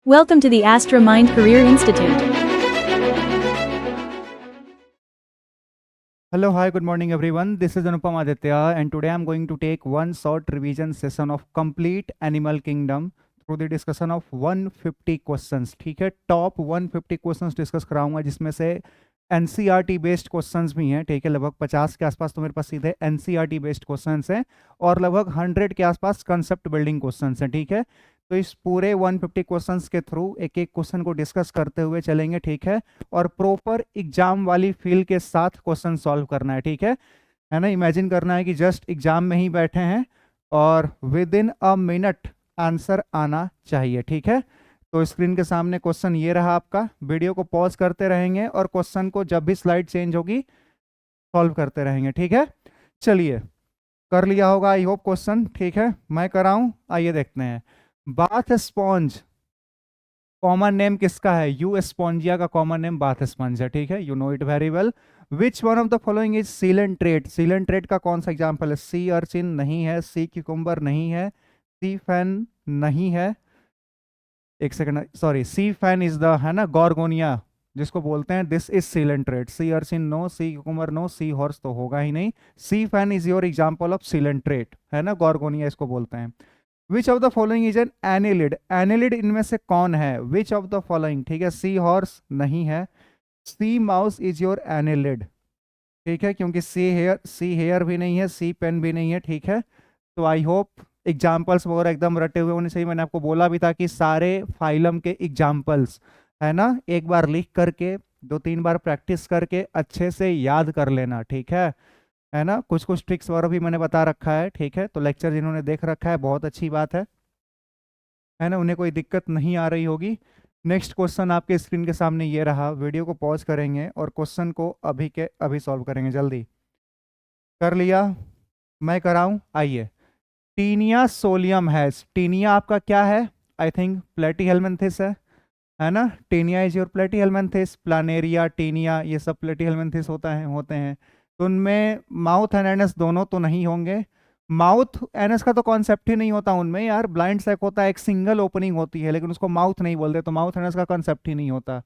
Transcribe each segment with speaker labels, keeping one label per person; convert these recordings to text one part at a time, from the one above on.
Speaker 1: Welcome to the Astra Mind Career Institute.
Speaker 2: Hello, hi, good morning everyone. This is Anupam Aditya and today I'm going to take one short revision session of complete animal kingdom through the discussion of 150 questions. ठीक है, top 150 questions discuss कराऊंगा जिसमें से NCERT based questions भी हैं। ठीक है, लगभग 50 के आसपास तो मेरे पास सीधे एनसीईआरटी बेस्ड क्वेश्चंस हैं और लगभग 100 के आसपास कंसेप्ट बिल्डिंग क्वेश्चंस हैं। ठीक है, तो इस पूरे 150 क्वेश्चंस के थ्रू एक एक क्वेश्चन को डिस्कस करते हुए चलेंगे। ठीक है, और प्रॉपर एग्जाम वाली फील के साथ क्वेश्चन सॉल्व करना है। ठीक है ना, इमेजिन करना है कि जस्ट एग्जाम में ही बैठे हैं और with in a minute answer आना चाहिए। ठीक है, तो स्क्रीन के सामने क्वेश्चन ये रहा आपका। वीडियो को पॉज करते रहेंगे और क्वेश्चन को जब भी स्लाइड चेंज होगी सॉल्व करते रहेंगे। ठीक है, चलिए, कर लिया होगा आई होप क्वेश्चन। ठीक है, मैं कराऊं, आइए देखते हैं। बाथ स्पॉन्ज कॉमन नेम किसका है? यू स्पॉन्जिया का कॉमन नेम बाथ स्पंज है। ठीक है, you know it very well. Which one of the following is coelenterate? Coelenterate का कौन सा एग्जाम्पल है? सी अर्चिन नहीं है, सी क्यूकुम्बर नहीं है, सी फैन नहीं है, एक second, sorry, sea fan is the, है ना, गॉर्गोनिया जिसको बोलते हैं, this is coelenterate. Sea urchin no, sea cucumber no, sea horse तो होगा ही नहीं। Sea fan is your example of coelenterate, है ना, गॉर्गोनिया इसको बोलते हैं। Which of the following is an annelid? Annelid इनमें से कौन है? Which of the following? ठीक है, सी हॉर्स नहीं है, sea mouse is your annelid. ठीक है, क्योंकि सी हेयर भी नहीं है, सी पेन भी नहीं है। ठीक है, तो आई होप एग्जाम्पल्स वगैरह एकदम रटे हुए होने चाहिए। मैंने आपको बोला भी था कि सारे फाइलम के एग्जाम्पल्स, है ना, एक बार लिख करके 2-3 बार प्रैक्टिस करके अच्छे से याद कर लेना। ठीक है ना, कुछ कुछ ट्रिक्स वगैरह भी मैंने बता रखा है। ठीक है, तो लेक्चर जिन्होंने देख रखा है बहुत अच्छी बात है ना, उन्हें कोई दिक्कत नहीं आ रही होगी। नेक्स्ट क्वेश्चन आपके स्क्रीन के सामने ये रहा। वीडियो को पॉज करेंगे और क्वेश्चन को अभी के अभी सॉल्व करेंगे। जल्दी कर लिया, मैं कराऊं, आइए। टीनिया सोलियम हैज, टीनिया आपका क्या है? आई थिंक प्लेटीहेल्मिन्थिस है ना। Taenia is your platyhelminthes, planaria, taenia, ये सब प्लेटीहेल्मिन्थिस होते हैं। तो उनमें माउथ एंड एनस दोनों तो नहीं होंगे। माउथ एनस का तो कॉन्सेप्ट ही नहीं होता उनमें यार। ब्लाइंड सैक होता है, एक सिंगल ओपनिंग होती है, लेकिन उसको माउथ नहीं बोलते, तो माउथ एनस का कॉन्सेप्ट ही नहीं होता।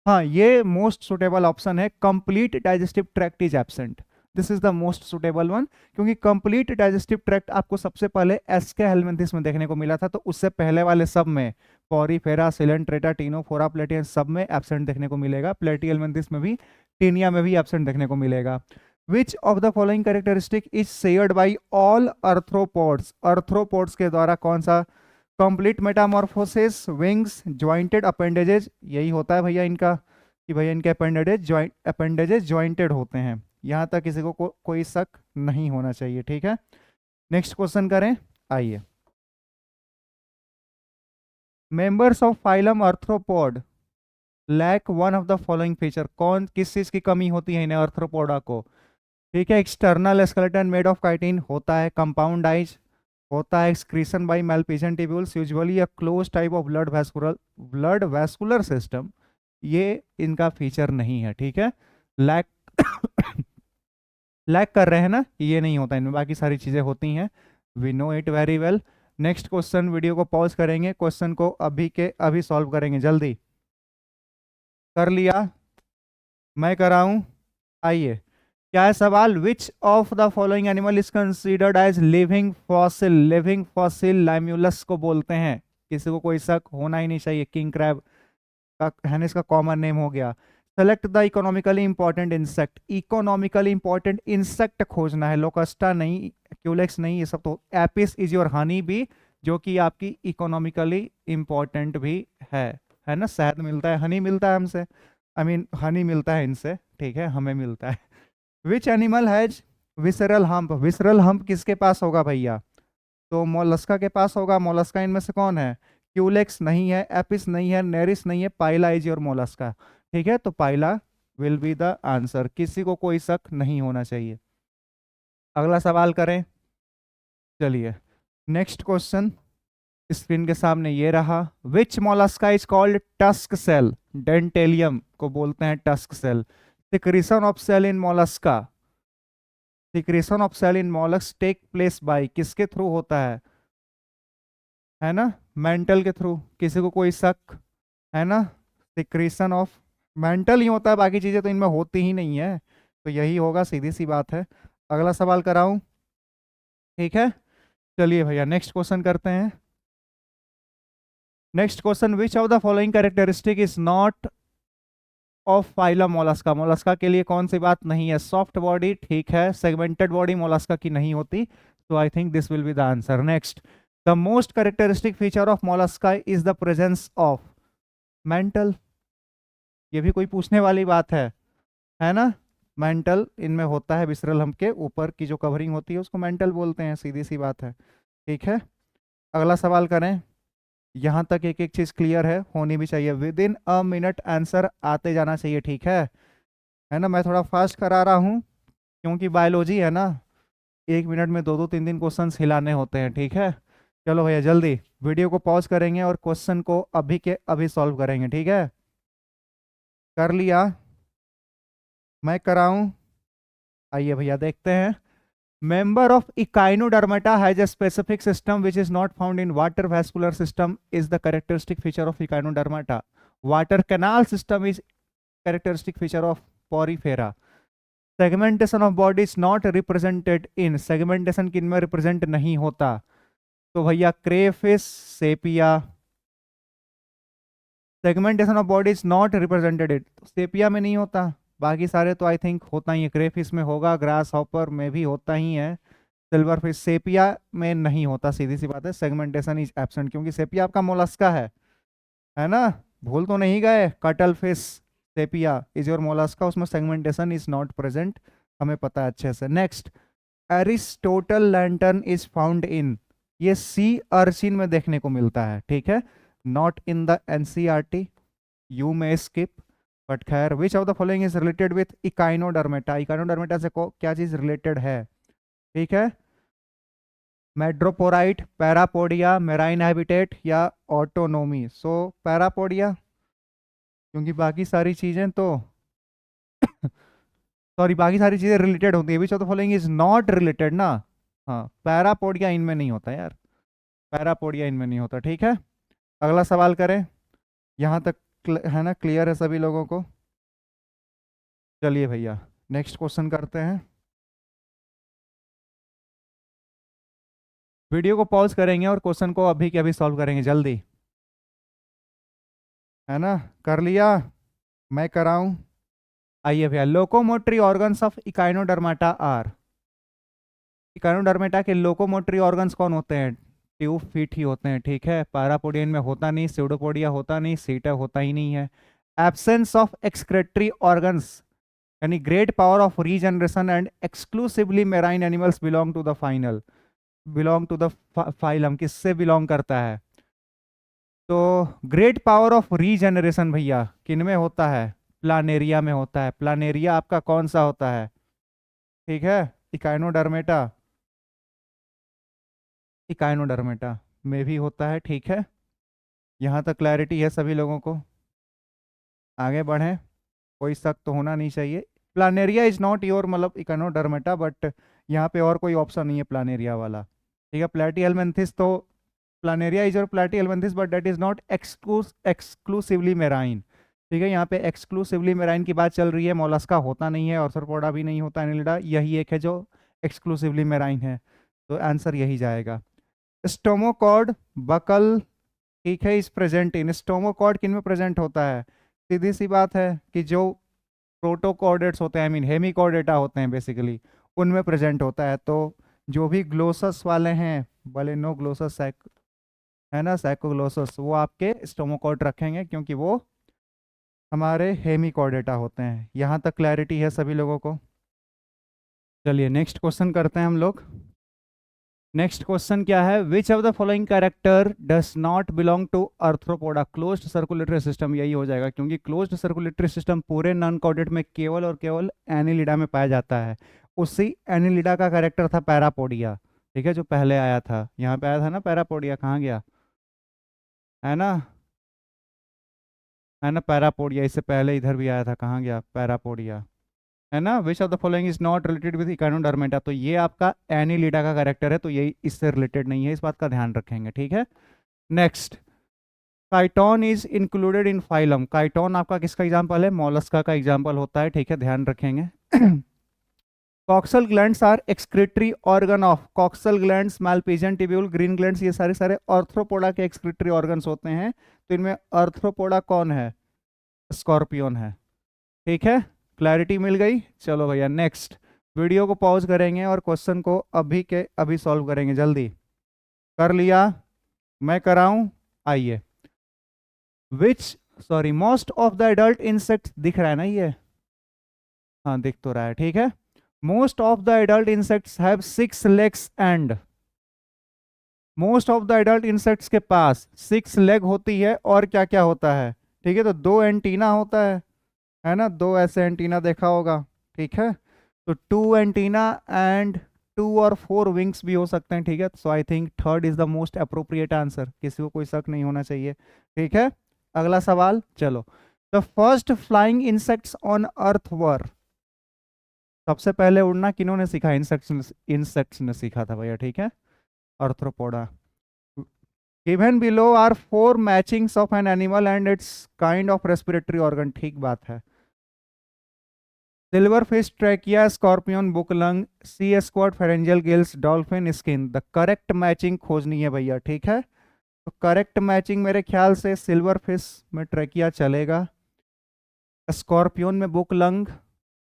Speaker 2: हाँ, ये मोस्ट सुटेबल ऑप्शन है। Complete digestive tract is absent, this is the most suitable one, क्योंकि कंप्लीट डाइजेस्टिव ट्रैक्ट आपको सबसे पहले एस्के हेल्मिन्थिस में देखने को मिला था, तो उससे पहले वाले सब में पॉरीफेरा, सिलेंट्रेटा, टीनोफोरा, प्लेटियन सब में एब्सेंट देखने को मिलेगा। प्लेटीहेल्मिन्थिस में भी, टीनिया में भी एब्सेंट देखने को मिलेगा। Which of the following characteristic is shared by all arthropods? Arthropods के द्वारा कौन सा? Complete metamorphosis, wings, jointed appendages, यही होता है भैया इनका, कि भैया इनके अपेंडेजेज ज्वाइंटेड होते हैं। यहां तक किसी को कोई शक नहीं होना चाहिए। ठीक है, नेक्स्ट क्वेश्चन करें, आइए। Members of phylum arthropod lack one of the following feature, कौन किस चीज की कमी होती है इन्हें अर्थ्रोपोडा को? ठीक है, external skeleton made of chitin होता है, कंपाउंड आइज होता है, excretion by Malpighian tubules, usually a closed type of blood vascular system, ये इनका फीचर नहीं है। ठीक है, लैक लैक कर रहे हैं ना, ये नहीं होता इनमें, बाकी सारी चीजें होती हैं। We know it very well. Next question, video को पॉज करेंगे, क्वेश्चन को अभी के अभी सॉल्व करेंगे। जल्दी कर लिया, मैं कराऊं, आइए। क्या है सवाल? Which of the following animal is considered as living fossil? Living fossil limulus को बोलते हैं, किसी को कोई शक होना ही नहीं चाहिए। किंग क्रैब का, है ना, इसका कॉमन नेम हो गया। Select the economically important insect, economically important insect खोजना है, लोकस्टा नहीं, क्यूलेक्स नहीं, ये सब तो। Apis is your honey bee, जो कि आपकी इकोनॉमिकली इंपॉर्टेंट भी है ना। शहद मिलता है, हनी मिलता है हमसे, आई मीन हनी मिलता है इनसे, ठीक है, हमें मिलता है। विच animal has visceral hump? Visceral hump किसके पास होगा भैया? तो मोलस्का के पास होगा। मोलस्का इनमें से कौन है? क्यूलेक्स नहीं है, एपिस नहीं है, नेरिस नहीं है, पाइला इज योर मोलस्का। ठीक है, तो पाइला विल बी द आंसर, किसी को कोई शक नहीं होना चाहिए। अगला सवाल करें, चलिए। नेक्स्ट क्वेश्चन स्क्रीन के सामने ये रहा। Which mollusca is called tusk shell? Dentalium को बोलते हैं tusk shell. Secretion of shell in mollusca, secretion of shell in mollusc take place by, किसके थ्रू होता है ना? मेंटल के थ्रू, किसी को कोई शक है ना, सिक्रीशन ऑफ मेंटल ही होता है, बाकी चीजें तो इनमें होती ही नहीं है, तो यही होगा, सीधी सी बात है। अगला सवाल कराऊं? ठीक है, चलिए भैया नेक्स्ट क्वेश्चन करते हैं। Next question, which of the following characteristic is not of phylum Mollusca? Mollusca के लिए कौन सी बात नहीं है? सॉफ्ट बॉडी, ठीक है, सेगमेंटेड बॉडी मोलस्का की नहीं होती, तो I think this will be the answer. Next, the most characteristic feature of Mollusca is the presence of mental. ये भी कोई पूछने वाली बात है ना? मेंटल इनमें होता है, विसरल हम के ऊपर की जो कवरिंग होती है उसको मेंटल बोलते हैं, सीधी सी बात है। ठीक है, अगला सवाल करें। यहाँ तक एक एक चीज क्लियर है, होनी भी चाहिए। With in a minute answer आते जाना चाहिए, ठीक है ना? मैं थोड़ा फास्ट करा रहा हूँ क्योंकि बायोलॉजी है ना, 1 मिनट में 2-2 3 क्वेश्चन हिलाने होते हैं, ठीक है? चलो भैया जल्दी वीडियो को पॉज करेंगे और क्वेश्चन को अभी के अभी सॉल्व करेंगे, ठीक है? कर लिया? मैं कराऊं? आइए भैया देखते हैं। Member of Echinodermata has a specific system which is not found in water vascular system is the characteristic feature of Echinodermata. Water canal system is characteristic feature of Porifera. Segmentation of body is not represented in, segmentation किन में represent नहीं होता? तो भैया crayfish, sepia. Segmentation of body is not represented it, sepia में नहीं होता, बाकी सारे तो आई थिंक होता ही है। क्रेफिश में होगा, ग्रास हॉपर में भी होता ही है, सिल्वर फिश, सेपिया में नहीं होता, सीधी सी बात है, सेगमेंटेशन इज एब्सेंट, क्योंकि सेपिया आपका मोलस्का है ना? भूल तो नहीं गए? Cuttle fish sepia is your Mollusca, उसमें सेगमेंटेशन इज नॉट प्रेजेंट, हमें पता है अच्छे से। Next, Aristotle lantern is found in, ये सी अर्चिन में देखने को मिलता है, ठीक है? Not in the NCERT, you may skip, but खैर। Which of the following is related with echinodermata? Echinodermata से क्या चीज रिलेटेड है? ठीक है, मेड्रोपोराइट, पैरापोडिया, मेराइन हैबिटेट या ऑटोनोमी? सो पैरापोडिया, क्योंकि बाकी सारी चीजें तो सॉरी बाकी सारी चीजें रिलेटेड होती है। Which of the following is not related ना? हाँ, पैरापोडिया इनमें नहीं होता यार, पैरापोडिया इनमें नहीं होता, ठीक है? अगला सवाल करें, यहाँ तक है ना, क्लियर है सभी लोगों को? चलिए भैया नेक्स्ट क्वेश्चन करते हैं। वीडियो को पॉज करेंगे और क्वेश्चन को अभी के अभी सॉल्व करेंगे, जल्दी, है ना? कर लिया? मैं कराऊं? आइए भैया, locomotory organs of echinodermata are. Echinodermata के लोकोमोटरी ऑर्गन्स कौन होते हैं? ट्यूब फीट ही होते हैं, ठीक है? पैरापोडियन में होता नहीं, स्यूडोपोडिया होता नहीं, सीटा होता ही नहीं है। एब्सेंस ऑफ एक्सक्रेटरी ऑर्गन्स, यानी great power of regeneration and exclusively marine animals belong to the final, belong to the phylum, किससे बिलोंग करता है? तो ग्रेट पावर ऑफ रीजनरेशन भैया किन में होता है? प्लानेरिया में होता है। प्लानेरिया आपका कौन सा होता है? ठीक है, इकाइनोडर्मेटा, इकाइनोडर्मेटा में भी होता है, ठीक है? यहाँ तक क्लैरिटी है सभी लोगों को? आगे बढ़ें, कोई शक तो होना नहीं चाहिए। प्लानेरिया इज नॉट योर मतलब इकाइनोडर्मेटा, बट यहाँ पे और कोई ऑप्शन नहीं है प्लानेरिया वाला, ठीक है? प्लेटीहेल्मिन्थिस, तो planaria is your platyhelminthes, but that is not exclusively marine, ठीक है? यहाँ पे एक्सक्लूसिवली मेराइन की बात चल रही है, मोलस्का होता नहीं है, ऑर्थ्रोपोडा भी नहीं होता, एनिलिडा यही एक है जो एक्सक्लूसिवली मेराइन है, तो आंसर यही जाएगा। स्टोमोकॉर्ड बकल, ठीक है, इज प्रेजेंट इन, स्टोमोकॉर्ड किन में प्रेजेंट होता है? सीधी सी बात है कि जो प्रोटोकॉर्डेट्स होते हैं, आई मीन हेमिकॉर्डेटा होते हैं बेसिकली, उनमें प्रेजेंट होता है। तो जो भी ग्लोसस वाले हैं, बलेनो ग्लोसस है ना, सैकोग्लोसस, वो आपके स्टोमोकॉर्ड रखेंगे क्योंकि वो हमारे हेमिकॉर्डेटा होते हैं। यहाँ तक क्लैरिटी है सभी लोगों को? चलिए नेक्स्ट क्वेश्चन करते हैं हम लोग। नेक्स्ट क्वेश्चन क्या है? Which of the following character does not belong to arthropoda? Closed circulatory system, यही हो जाएगा, क्योंकि क्लोज्ड सर्कुलेटरी सिस्टम पूरे नॉन कॉर्डेट में केवल और केवल एनिलिडा में पाया जाता है। उसी एनिलिडा का कैरेक्टर था पैरापोडिया, ठीक है, जो पहले आया था, यहाँ पे आया था ना पैरापोडिया, कहाँ गया? है ना, है ना पैरापोडिया, इससे पहले इधर भी आया था, कहाँ गया पैरापोडिया? है ना? विच of the following is not related with Echinodermata, तो ये आपका एनिलिडा का कैरेक्टर है, तो ये इससे रिलेटेड नहीं है, इस बात का ध्यान रखेंगे, ठीक है? Next, chiton is included in phylum. Chiton आपका किसका एग्जाम्पल है? मोलस्का का एग्जाम्पल होता है, ठीक है, ध्यान रखेंगे। Coxal glands are excretory organ of. Coxal glands, malpighian tubule, green glands, ये सारे सारे आर्थ्रोपोडा के एक्सक्रीटरी ऑर्गन्स होते हैं। तो इनमें आर्थ्रोपोडा कौन है? स्कॉर्पियन है, ठीक है। क्लैरिटी मिल गई? चलो भैया नेक्स्ट। वीडियो को पॉज करेंगे और क्वेश्चन को अभी के अभी सॉल्व करेंगे। जल्दी कर लिया? मैं कराऊं? आइए। Which, sorry, most of the adult insect, दिख रहा है ना ये? हाँ दिख तो रहा है, ठीक है। Most of the adult insects have 6 legs and, most of the adult insects के पास 6 लेग होती है और क्या क्या होता है? ठीक है, तो 2 एंटीना होता है ना, 2 ऐसे एंटीना देखा होगा, ठीक है। तो 2 एंटीना एंड 2 और 4 विंग्स भी हो सकते हैं, ठीक है। So I think third is the most appropriate answer, किसी को कोई शक नहीं होना चाहिए, ठीक है। अगला सवाल, चलो। The first flying insects on earth were. सबसे पहले उड़ना किन्होंने सीखा? इंसेक्ट्स ने सीखा था भैया, ठीक है, arthropoda. Given below are 4 matchings of an animal and its kind of respiratory organ, ठीक बात है। Silver fish, trachea, scorpion, book lung, sea squirt, pharyngeal gills, dolphin skin. The correct matching खोजनी है भैया, ठीक है। तो करेक्ट मैचिंग मेरे ख्याल से सिल्वर फिश में ट्रैकिया चलेगा, स्कॉर्पियन में बुकलंग,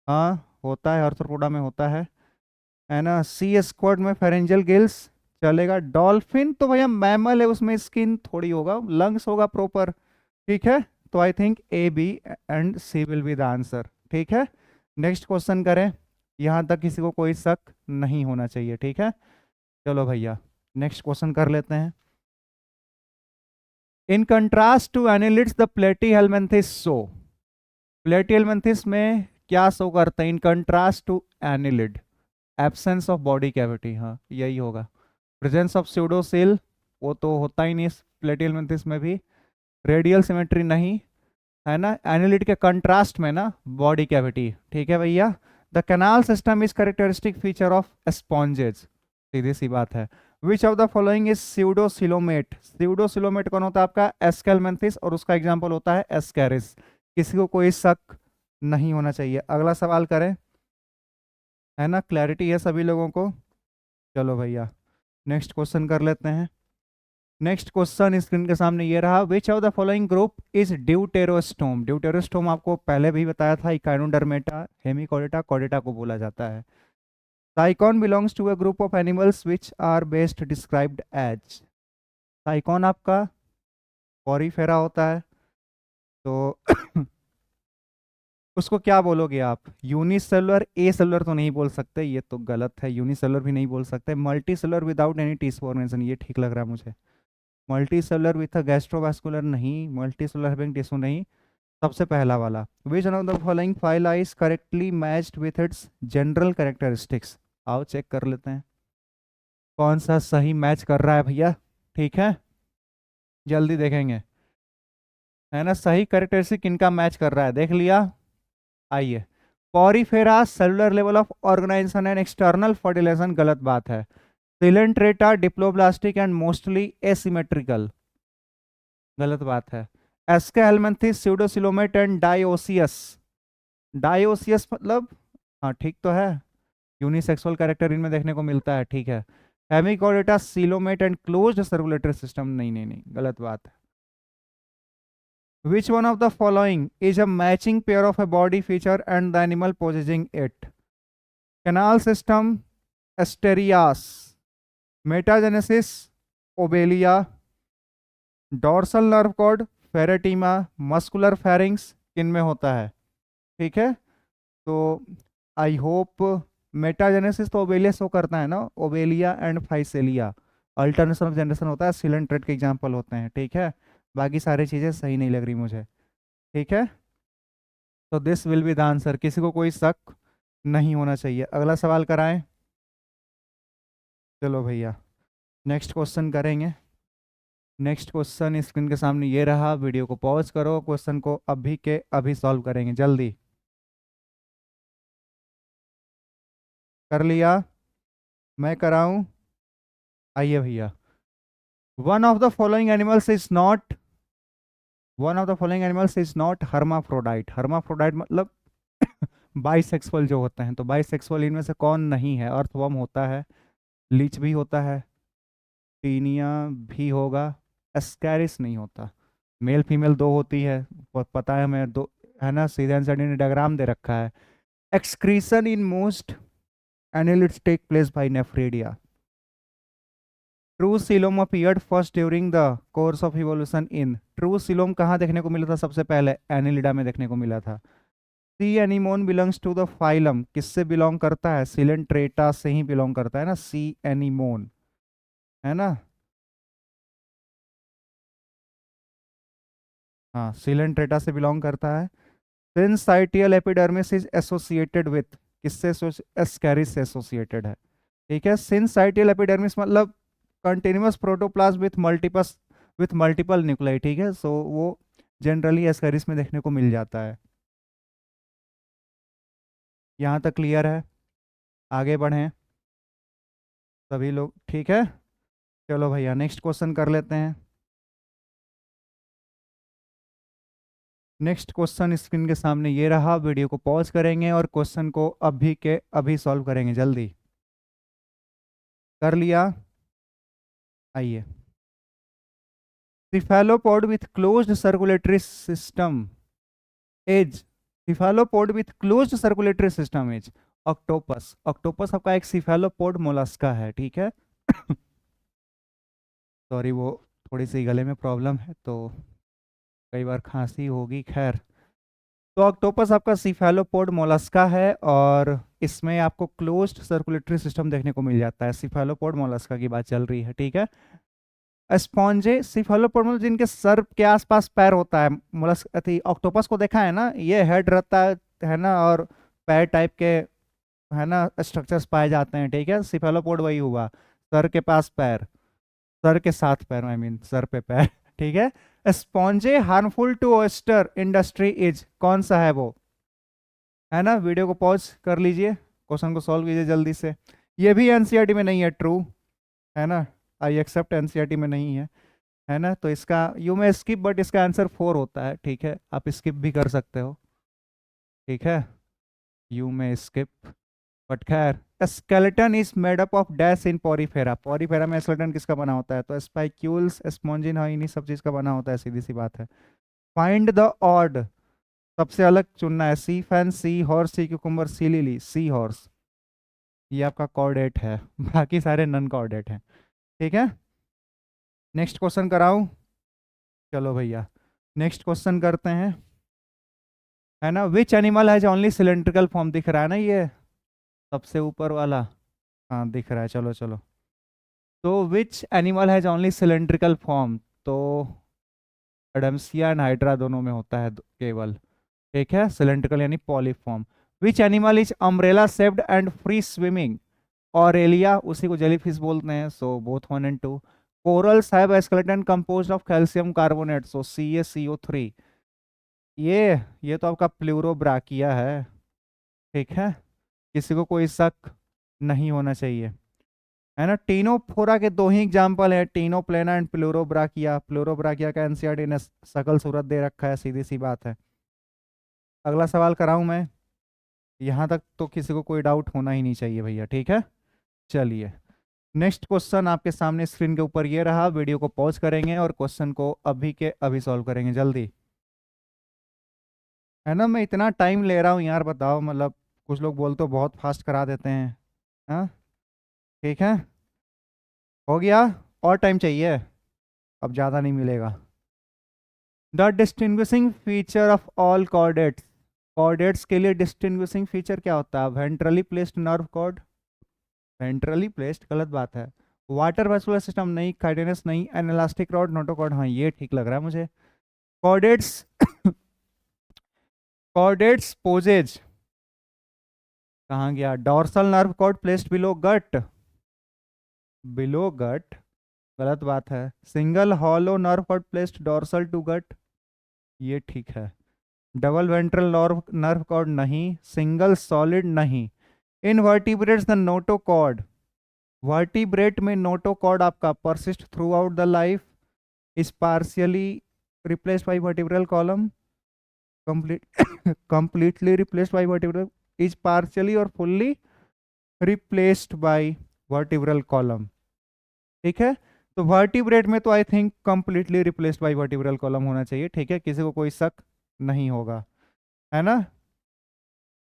Speaker 2: हाँ होता है, आर्थ्रोपोडा में होता है ना। सी स्क्वाड में फेरेंजियल गिल्स चलेगा। डॉल्फिन तो भैया मैमल है, उसमें स्किन थोड़ी होगा, लंग्स होगा प्रॉपर, ठीक है। तो I think A, B and C will be the answer, ठीक है। नेक्स्ट क्वेश्चन करें, यहां तक किसी को कोई शक नहीं होना चाहिए, ठीक है। चलो भैया नेक्स्ट क्वेश्चन कर लेते हैं। In contrast to annelids the platyhelminthes show. Platyhelminthes में क्या शो करता है in contrast to annelid? Absence of body cavity, हाँ यही होगा। प्रेजेंस ऑफ स्यूडोसिल, वो तो होता ही नहीं प्लेटीहेल्मिन्थिस में भी। रेडियल सिमेट्री नहीं, है ना। एनिलिड के कंट्रास्ट में ना बॉडी कैविटी, ठीक है भैया। The canal system is characteristic feature of sponges, सीधी सी बात है। Which of the following is pseudocoelomate. Pseudocoelomate कौन होता है आपका? एस्केलमेंथिस, और उसका एग्जांपल होता है एस्कैरिस। किसी को कोई शक नहीं होना चाहिए। अगला सवाल करें, है ना, क्लैरिटी है सभी लोगों को? चलो भैया नेक्स्ट क्वेश्चन कर लेते हैं। नेक्स्ट क्वेश्चन स्क्रीन के सामने ये रहा। विच of the following group is deuterostome. Deuterostome आपको पहले भी बताया था, इकाइनोडर्मेटा, हेमिकोडेटा, कोडेटा को बोला जाता है। Sycon belongs to a group of animals which are best described as. Sycon आपका पॉरीफेरा होता है, तो उसको क्या बोलोगे आप? यूनिसेलुलर, ए सेलुलर तो नहीं बोल सकते, ये तो गलत है। यूनिसेलुलर भी नहीं बोल सकते। Multi cellular without any T formation, ये ठीक लग रहा है मुझे। Multi cellular with a gastrovascular नहीं, मल्टी सेलुलर हैविंग टिश्यू नहीं। सबसे पहला वाला, विच one of the following phyla is correctly matched with its general characteristics. आओ चेक कर लेते हैं कौन सा सही मैच कर रहा है भैया, ठीक है। जल्दी देखेंगे, है ना, सही कैरेक्टरिस्टिक इनका मैच कर रहा है, देख लिया। आइए, porifera cellular level of organization and external fertilization, गलत बात है। Coelenterata diploblastic and mostly asymmetrical, गलत बात है। Aschelminthes pseudocoelomate and dioecious. Dioecious मतलब, हाँ ठीक तो है, यूनिसेक्सुअल कैरेक्टर इनमें देखने को मिलता है, ठीक है। Hemichordata coelomate and closed circulatory system, नहीं नहीं नहीं, गलत बात है। Which one of the following is a matching pair of a body feature and the animal possessing it? Canal system, Asterias. Metagenesis, Obelia. Dorsal nerve cord, Ferretima. Muscular pharynx किन में होता है, ठीक है। तो आई होप मेटाजेनेसिस तो Obelia show करता है ना, Obelia and Physalia. Alternation of generation होता है, सिलेंट्रेट के एग्जाम्पल होते हैं, ठीक है। बाकी सारी चीज़ें सही नहीं लग रही मुझे, ठीक है। तो this will be the answer, किसी को कोई शक नहीं होना चाहिए। अगला सवाल कराएं। चलो भैया नेक्स्ट क्वेश्चन करेंगे। नेक्स्ट क्वेश्चन स्क्रीन के सामने ये रहा। वीडियो को पॉज करो, क्वेश्चन को अभी के अभी सॉल्व करेंगे, जल्दी कर लिया? मैं कराऊं? आइए भैया, one of the following animals is not one of the following animals is not hermaphrodite. Hermaphrodite मतलब बाइसेक्सुअल जो होते हैं, तो बाइसेक्सुअल इनमें से कौन नहीं है? अर्थवर्म होता है, लीच भी होता है, टीनिया भी होगा, एस्कैरिस नहीं होता। मेल फीमेल दो होती है, पता है हमें दो, है ना, सीधे आंसर ने डायग्राम दे रखा है। Excretion in most annelids take place by nephridia. True coelom appeared first during the course of evolution in. True coelom कहाँ देखने को मिला था सबसे पहले? एनिलिडा में देखने को मिला था। Sea anemone belongs to the phylum, किससे बिलोंग करता है? सिलेंट्रेटा से ही बिलोंग करता है ना, सी एनिमोन, है ना। हाँ, सिलेंट्रेटा से बिलोंग करता है। Syncytial epidermis is associated with, किससे? एस्कैरिस से एसोसिएटेड है, ठीक है। सिंसाइटियल एपिडर्मिस मतलब continuous protoplasm with multiple nuclei, ठीक है। सो वो जनरली एस्कैरिस में देखने को मिल जाता है। यहाँ तक क्लियर है? आगे बढ़ें सभी लोग, ठीक है। चलो भैया नेक्स्ट क्वेश्चन कर लेते हैं। नेक्स्ट क्वेश्चन स्क्रीन के सामने ये रहा, वीडियो को पॉज करेंगे और क्वेश्चन को अभी के अभी सॉल्व करेंगे, जल्दी कर लिया। आइए, cephalopod with closed circulatory system as, cephalopod with closed circulatory system as octopus. Octopus आपका एक सिफेलोपोड मोलस्का है, ठीक है। सॉरी, वो थोड़ी सी गले में प्रॉब्लम है तो कई बार खांसी होगी, खैर। तो ऑक्टोपस आपका सिफेलोपोड मोलस्का है और इसमें आपको क्लोज्ड सर्कुलेटरी सिस्टम देखने को मिल जाता है। सिफेलोपोड मोलस्का की बात चल रही है, ठीक है। स्पॉन्जे सिफेलोपोड मतलब जिनके सर के आसपास पैर होता है। मोलस्क अति ऑक्टोपस को देखा है ना, ये हेड रहता है ना, और पैर टाइप के, है ना, स्ट्रक्चर्स पाए जाते हैं, ठीक है। सिफेलोपोड वही हुआ, सर के पास पैर, सर के साथ पैर, आई मीन सर पे पैर ठीक है। Sponge harmful to oyster industry is, कौन सा है वो? है ना, वीडियो को पॉज कर लीजिए, क्वेश्चन को सॉल्व कीजिए जल्दी से। ये भी एनसीईआरटी में नहीं है, ट्रू, है ना, आई एक्सेप्ट एनसीईआरटी में नहीं है ना। तो इसका यू में स्किप, बट इसका आंसर 4 होता है, ठीक है। आप स्किप भी कर सकते हो, ठीक है, यू में स्किप, बट खैर। Skeleton is made up of dash in Porifera. Porifera में स्केलेटन किसका बना होता है? तो स्पाइक्यूल्स, स्पॉन्जिन, हाँ, इन्हीं सब चीज़ का बना होता है, सीधी सी बात है। फाइंड द ऑड, सबसे अलग चुनना है। सी फैन, सी हॉर्स, सी क्यूकुम्बर, सी लिली। सी हॉर्स ये आपका कॉर्डेट है, बाकी सारे नन कॉर्डेट हैं, ठीक है। नेक्स्ट क्वेश्चन कराऊं? चलो भैया नेक्स्ट क्वेश्चन करते हैं, है ना। Which animal has only cylindrical form, दिख रहा है ना ये सबसे ऊपर वाला? हाँ दिख रहा है, चलो चलो। तो विच animal has only cylindrical form? तो एडम्सिया एंड हाइड्रा दोनों में होता है केवल, ठीक है, सिलेंड्रिकल यानी polyform. Which animal is umbrella shaped and free swimming? Aurelia, उसी को जेलीफिश बोलते हैं, so both 1 and 2। Corals have a skeleton composed of calcium carbonate, so CaCO3। ये तो आपका प्लूरोब्राकिया है, ठीक है, किसी को कोई शक नहीं होना चाहिए, है ना। टीनोफोरा के दो ही एग्जाम्पल है, टीनोप्लेना एंड प्लूरोब्राकिया। प्लूरोब्राकिया का एनसीईआरटी ने शकल सूरत दे रखा है, सीधी सी बात है। अगला सवाल कराऊं मैं? यहाँ तक तो किसी को कोई डाउट होना ही नहीं चाहिए भैया, ठीक है। चलिए नेक्स्ट क्वेश्चन आपके सामने स्क्रीन के ऊपर ये रहा, वीडियो को पॉज करेंगे और क्वेश्चन को अभी के अभी सॉल्व करेंगे, जल्दी, है ना। मैं इतना टाइम ले रहा हूँ यार, बताओ, मतलब कुछ लोग बोलते हो बहुत फास्ट करा देते हैं, हाँ, ठीक है, हो गया, और टाइम चाहिए? अब ज़्यादा नहीं मिलेगा। The distinguishing feature of all chordates, chordates के लिए डिस्टिंग्विशिंग फीचर क्या होता है? Ventrally placed nerve cord, ventrally placed गलत बात है। वाटर वेस्कुलर सिस्टम नहीं, काइटेनस नहीं, एनालास्टिक रॉड, नोटोकॉर्ड, हाँ ये ठीक लग रहा है मुझे। कॉर्डेट्स कॉर्डेट्स पोजेज कहाँ गया? Dorsal nerve cord placed below gut, below gut गलत बात है। Single hollow nerve cord placed dorsal to gut, ये ठीक है। Double ventral nerve nerve cord नहीं, सिंगल सॉलिड नहीं। इनवर्टिब्रेट्स द नोटोकॉर्ड, वर्टिब्रेट में नोटोकॉर्ड आपका persist throughout the life, is partially replaced by vertebral column, complete completely replaced by vertebral, is partially or fully replaced by vertebral column। ठीक है, तो vertebrate में तो I think completely replaced by vertebral column होना चाहिए। ठीक है, किसी को कोई शक नहीं होगा, है ना,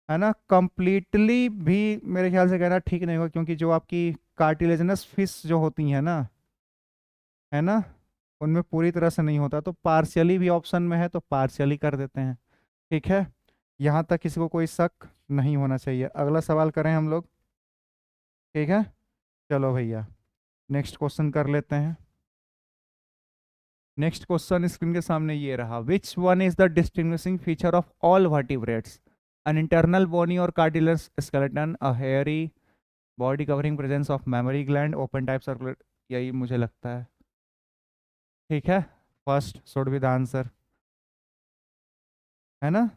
Speaker 2: है ना। कंप्लीटली भी मेरे ख्याल से कहना ठीक नहीं होगा, क्योंकि जो आपकी कार्टिलेजनस फिश जो होती है ना, है ना, उनमें पूरी तरह से नहीं होता, तो पार्शियली भी ऑप्शन में है तो पार्शियली कर देते हैं। ठीक है, यहाँ तक किसी को कोई शक नहीं होना चाहिए। अगला सवाल करें हम लोग। ठीक है, चलो भैया नेक्स्ट क्वेश्चन कर लेते हैं। नेक्स्ट क्वेश्चन स्क्रीन के सामने ये रहा, which one is the distinguishing feature of all vertebrates, an internal bony और cartilage skeleton, a hairy body covering presence of mammary gland, open type circulate. यही मुझे लगता है। ठीक है, first should be the answer, है ना।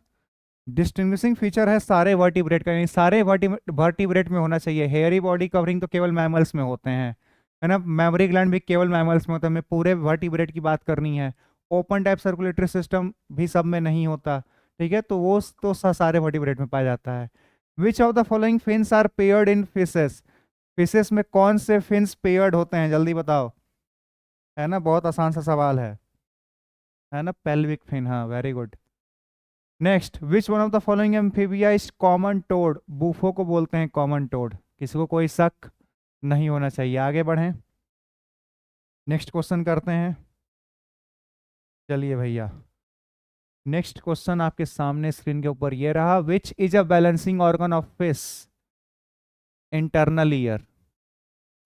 Speaker 2: डिस्टिंग्विशिंग फीचर है सारे वर्टिब्रेट का, यानी सारे वर्टिब्रेट में होना चाहिए। हेयरी बॉडी कवरिंग तो केवल मैमल्स में होते हैं, है ना। मेमोरी ग्लैंड भी केवल मैमल्स में होता है, हमें पूरे वर्टिब्रेट की बात करनी है। ओपन टाइप सर्कुलेटरी सिस्टम भी सब में नहीं होता। ठीक है, तो वो तो सारे वर्टिब्रेट में पाया जाता है। Which of the following fins are paired in fishes, fishes में कौन से फिन्स पेयर्ड होते हैं, जल्दी बताओ, है ना। बहुत आसान सा सवाल है ना। पेल्विक फिन, हाँ very good. Next, which one of the following amphibia is common toad, bufo को बोलते हैं कॉमन टोड। किसी को कोई शक नहीं होना चाहिए। आगे बढ़ें, नेक्स्ट क्वेश्चन करते हैं। चलिए भैया, नेक्स्ट क्वेश्चन आपके सामने स्क्रीन के ऊपर ये रहा, which is a balancing organ of fish, internal ear.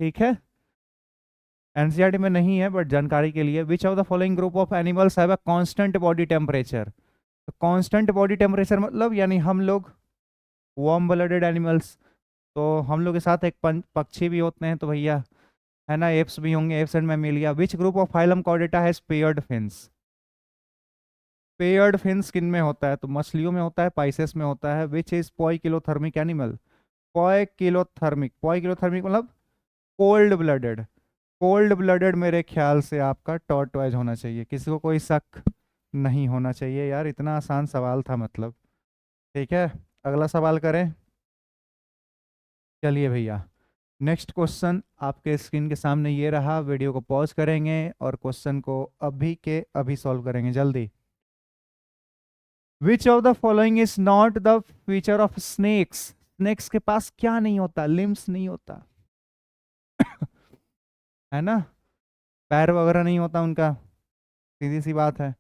Speaker 2: ठीक है, एनसीईआरटी में नहीं है बट जानकारी के लिए, विच of the following group of animals have a constant body temperature. तो कांस्टेंट बॉडी टेम्परेचर मतलब यानी हम लोग वार्म ब्लडेड एनिमल्स, तो हम लोग के साथ एक पक्षी भी होते हैं, तो भैया है ना, एप्स भी होंगे, apps and Mammalia. Which group of phylum Chordata has paired fins, paired fins किन में होता है, तो मछलियों में होता है, पाइसेस में होता है। विच इज पॉइकिलोथर्मिक एनिमल, पॉइकिलोथर्मिक, पॉइकिलोथर्मिक मतलब कोल्ड ब्लडेड, कोल्ड ब्लडेड मेरे ख्याल से आपका टॉर्टोइज होना चाहिए। किसी को कोई शक नहीं होना चाहिए यार, इतना आसान सवाल था मतलब। ठीक है, अगला सवाल करें। चलिए भैया, नेक्स्ट क्वेश्चन आपके स्क्रीन के सामने ये रहा, वीडियो को पॉज करेंगे और क्वेश्चन को अभी के अभी सॉल्व करेंगे जल्दी। Which of the following is not the feature of snakes, snakes के पास क्या नहीं होता, लिम्स नहीं होता है ना, पैर वगैरह नहीं होता उनका, सीधी सी बात है।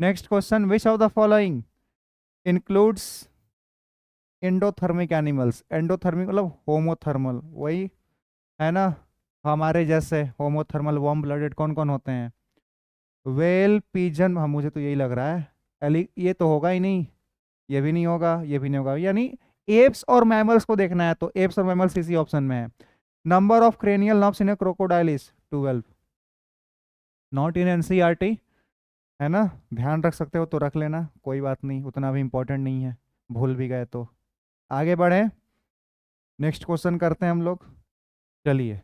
Speaker 2: Next question, which of the following includes endothermic animals, endothermic मतलब होमोथर्मल, वही है ना, हमारे जैसे होमोथर्मल वार्म ब्लडेड कौन कौन होते हैं, वेल, पीजन, हाँ मुझे तो यही लग रहा है, एली ये तो होगा ही नहीं, ये भी नहीं होगा, ये भी नहीं होगा, यानी एप्स और मैमल्स को देखना है तो एप्स और मैमल्स इसी ऑप्शन में है। Number of cranial nerves in A crocodile is 12, not in NCERT, है ना। ध्यान रख सकते हो तो रख लेना, कोई बात नहीं, उतना भी इंपॉर्टेंट नहीं है, भूल भी गए तो। आगे बढ़े, नेक्स्ट क्वेश्चन करते हैं हम लोग। चलिए,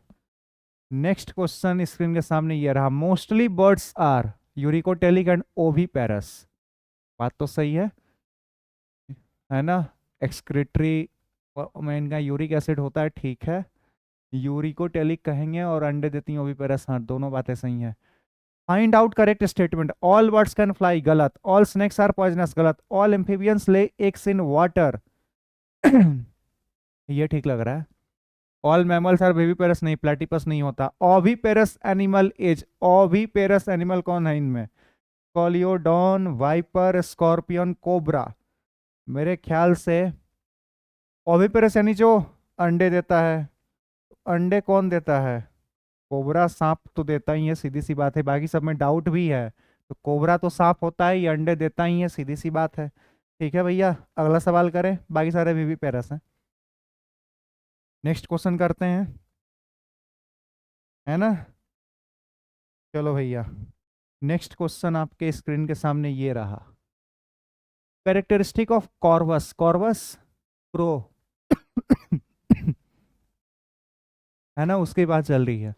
Speaker 2: नेक्स्ट क्वेश्चन स्क्रीन के सामने ये रहा, mostly birds are uricotelic and oviparous. बात तो सही है ना। एक्सक्रीटरी में इनका यूरिक एसिड होता है, ठीक है। यूरिकोटेलिक कहेंगे और अंडे देती हैं ओवीपेरस, हाँ दोनों बातें सही हैं। Find out correct statement, all birds can fly, गलत। ऑल स्नेक्स आर पॉइजनस, गलत। All amphibians lay eggs in water ये ठीक लग रहा है। ऑल मैमल्स आर बेबीपेरस, नहीं, प्लेटिपस नहीं होता। Oviparous animal is, oviparous animal कौन है इनमें, कॉलियोडॉन, वाइपर, स्कॉर्पियन, कोबरा। मेरे ख्याल से ओविपेरस यानी जो अंडे देता है, अंडे कौन देता है, कोबरा, सांप तो देता ही है, सीधी सी बात है, बाकी सब में डाउट भी है, तो कोबरा तो सांप होता है, ये अंडे देता ही है, सीधी सी बात है। ठीक है भैया, अगला सवाल करें, बाकी सारे बेबीपेरस हैं। नेक्स्ट क्वेश्चन करते हैं, है ना। चलो भैया, नेक्स्ट क्वेश्चन आपके स्क्रीन के सामने ये रहा, characteristic of Corvus, Corvus crow है ना, उसकी बात चल रही है,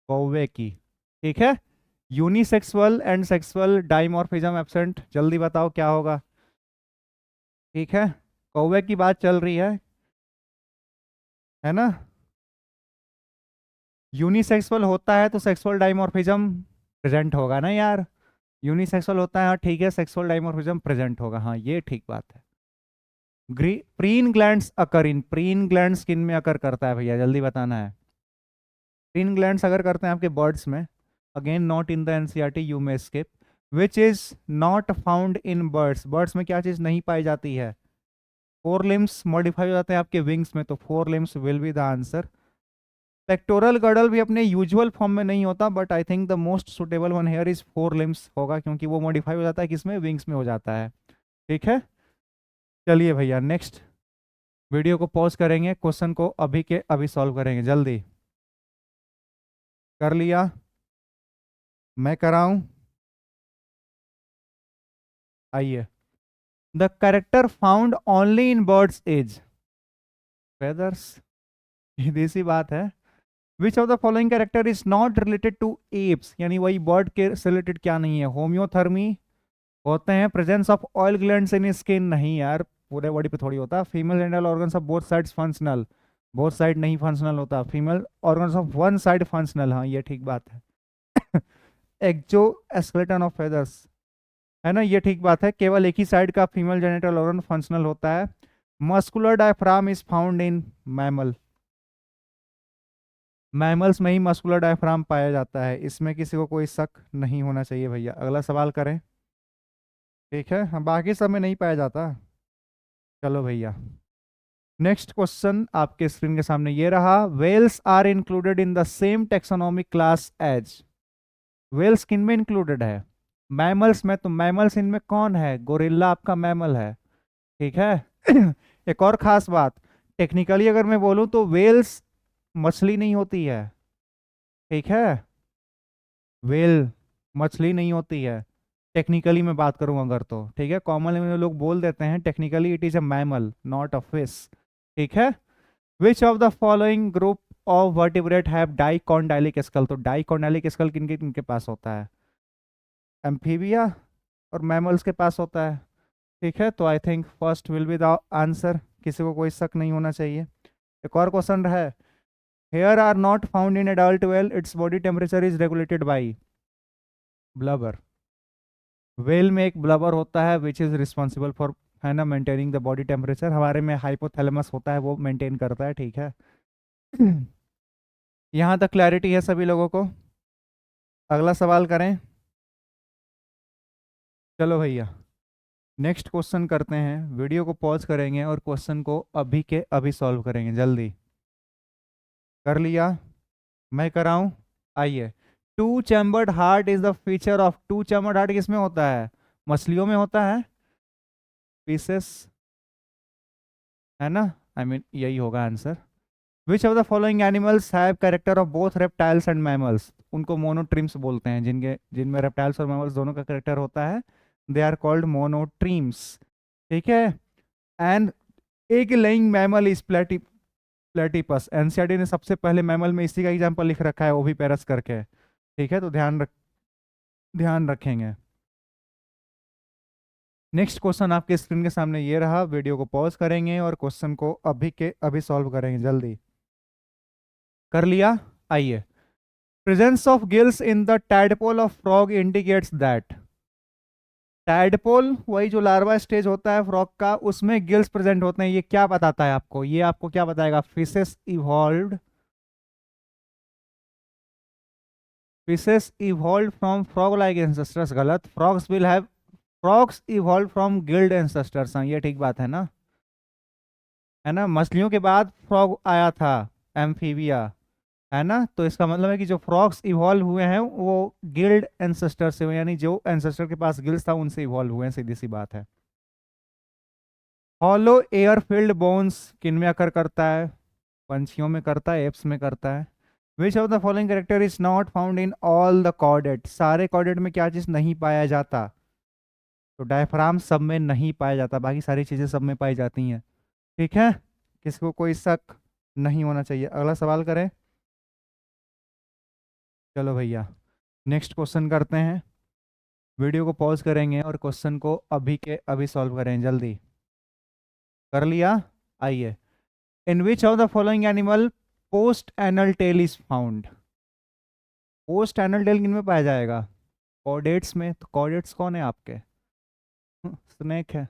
Speaker 2: कौवे की। ठीक है, unisexual and sexual dimorphism absent, जल्दी बताओ क्या होगा। ठीक है, कौवे की बात चल रही है ना। यूनिसेक्सुअल होता है तो सेक्सुअल डाइमॉर्फिज्म प्रेजेंट होगा ना यार। यूनिसेक्सुअल होता है, हाँ ठीक है, सेक्सुअल डाइमॉर्फिज्म प्रेजेंट होगा, हाँ ये ठीक बात है। प्रीन ग्लैंड्स अकर इन, प्रीन ग्लैंड स्किन में अकर करता है भैया, जल्दी बताना है। प्रीन ग्लैंड्स अगर करते हैं आपके बर्ड्स में, again not in the NCERT, you may skip. Which is not found in birds, birds में क्या चीज़ नहीं पाई जाती है। फोर लिम्स मॉडिफाई हो जाते हैं आपके विंग्स में, तो four limbs will be the answer. Pectoral girdle भी अपने यूजुअल फॉर्म में नहीं होता, but I think the most suitable one here is four limbs होगा, क्योंकि वो मॉडिफाई हो जाता है किसमें, विंग्स में हो जाता है। ठीक है, चलिए भैया नेक्स्ट, वीडियो को पॉज करेंगे, क्वेश्चन को अभी के अभी सॉल्व करेंगे, जल्दी कर लिया, मैं कराऊं, आइए। The character found only in birds as feathers, सीधी सी बात है। Which of the following character is not related to apes, यानी वही बर्ड के से रिलेटेड क्या नहीं है। होम्योथर्मी होते हैं, presence of oil glands in skin नहीं यार, पूरे बॉडी पे थोड़ी होता। Female genital organs of both sides functional, both side नहीं फंक्शनल होता। Female organs of one side functional, हाँ ये ठीक बात है। एक्जो एस्केलेटन ऑफ फेदर्स, है ना, ये ठीक बात है, केवल एक ही साइड का फीमेल जेनिटल ऑर्गन फंक्शनल होता है। Muscular diaphragm is found in mammal, mammals में ही मस्कुलर डायफ्राम पाया जाता है, इसमें किसी को कोई शक नहीं होना चाहिए भैया। अगला सवाल करें, ठीक है, हाँ बाकी सब में नहीं पाया जाता। चलो भैया नेक्स्ट क्वेश्चन आपके स्क्रीन के सामने ये रहा। Whales are included in the same taxonomic class as, whales किन में इंक्लूडेड है, मैमल्स में, तो मैमल्स इनमें कौन है, गोरिल्ला आपका मैमल है। ठीक है। एक और खास बात, टेक्निकली अगर मैं बोलूं तो वेल्स मछली नहीं होती है। ठीक है, वेल मछली नहीं होती है, टेक्निकली मैं बात करूं अगर तो, ठीक है, कॉमन में लोग बोल देते हैं technically it is a mammal not a fish. ठीक है, which of the following group of vertebrate have dicondylic skull, तो डाइकॉन्डाइलिक स्कल किनके किनके पास होता है, एम्फीबिया और मैमल्स के पास होता है। ठीक है, तो I think first will be the answer, किसी को कोई शक नहीं होना चाहिए। एक और क्वेश्चन है, hair are not found in adult whale, its body temperature is regulated by blubber, whale में एक ब्लबर होता है विच इज रिस्पॉन्सिबल फॉर, है ना, मेंटेनिंग द बॉडी टेम्परेचर, हमारे में हाइपोथैलेमस होता है वो मेंटेन करता है। ठीक है। यहाँ तक क्लैरिटी है सभी लोगों को, अगला सवाल करें। चलो भैया नेक्स्ट क्वेश्चन करते हैं, वीडियो को पॉज करेंगे और क्वेश्चन को अभी के अभी सॉल्व करेंगे, जल्दी कर लिया, मैं कराऊं, आइए। Two chambered heart is the feature of, two chambered heart किसमें होता है, मछलियों में होता है, पीसेस, है ना, आई मीन यही होगा answer. Which of the following animals have character of both reptiles and mammals, उनको मोनोट्रीम्स बोलते हैं, जिनमें रेप्टाइल्स और मैमल्स दोनों का कैरेक्टर होता है, दे आर कॉल्ड मोनोट्रीम्स। ठीक है, and egg laying mammal is platypus, NCERT ने सबसे पहले मैमल में इसी का एग्जांपल लिख रखा है, वो भी पेरस करके। ठीक है, तो ध्यान रखेंगे। नेक्स्ट क्वेश्चन आपके स्क्रीन के सामने ये रहा, वीडियो को पॉज करेंगे और क्वेश्चन को अभी के अभी सॉल्व करेंगे, जल्दी कर लिया, आइए। Presence of gills in the tadpole of frog indicates that, tadpole वही जो लार्वा स्टेज होता है फ्रॉग का, उसमें गिल्स प्रेजेंट होते हैं, ये क्या बताता है आपको, ये आपको क्या बताएगा, fishes evolve from frog like ancestors, गलत, frogs evolve from gilled ancestors, हाँ ये ठीक बात है ना, मछलियों के बाद फ्रॉग आया था, एम्फीबिया, है ना, तो इसका मतलब है कि जो फ्रॉग्स इवॉल्व हुए हैं वो गिल्ड एंसेस्टर से हुए, यानी जो एंसेस्टर के पास गिल्स था उनसे इवॉल्व हुए हैं, सीधी सी बात है। हॉलो एयर फिल्ड बोन्स किन में अकर करता है, पंछियों में करता है, एप्स में करता है। Which of the following character is not found in all the chordate, सारे कॉर्डेट में क्या चीज नहीं पाया जाता, तो डायफ्राम सब में नहीं पाया जाता, बाकी सारी चीजें सब में पाई जाती हैं। ठीक है, किसको कोई शक, नहीं होना चाहिए। अगला सवाल करें। चलो भैया नेक्स्ट क्वेश्चन करते हैं। वीडियो को पॉज करेंगे और क्वेश्चन को अभी के अभी सॉल्व करें जल्दी। कर लिया? आइए। In which of the following animal post anal tail is found? Post anal tail किन में पाया जाएगा? कॉर्डेट्स में। तो कॉर्डेट्स कौन है आपके? स्नेक है।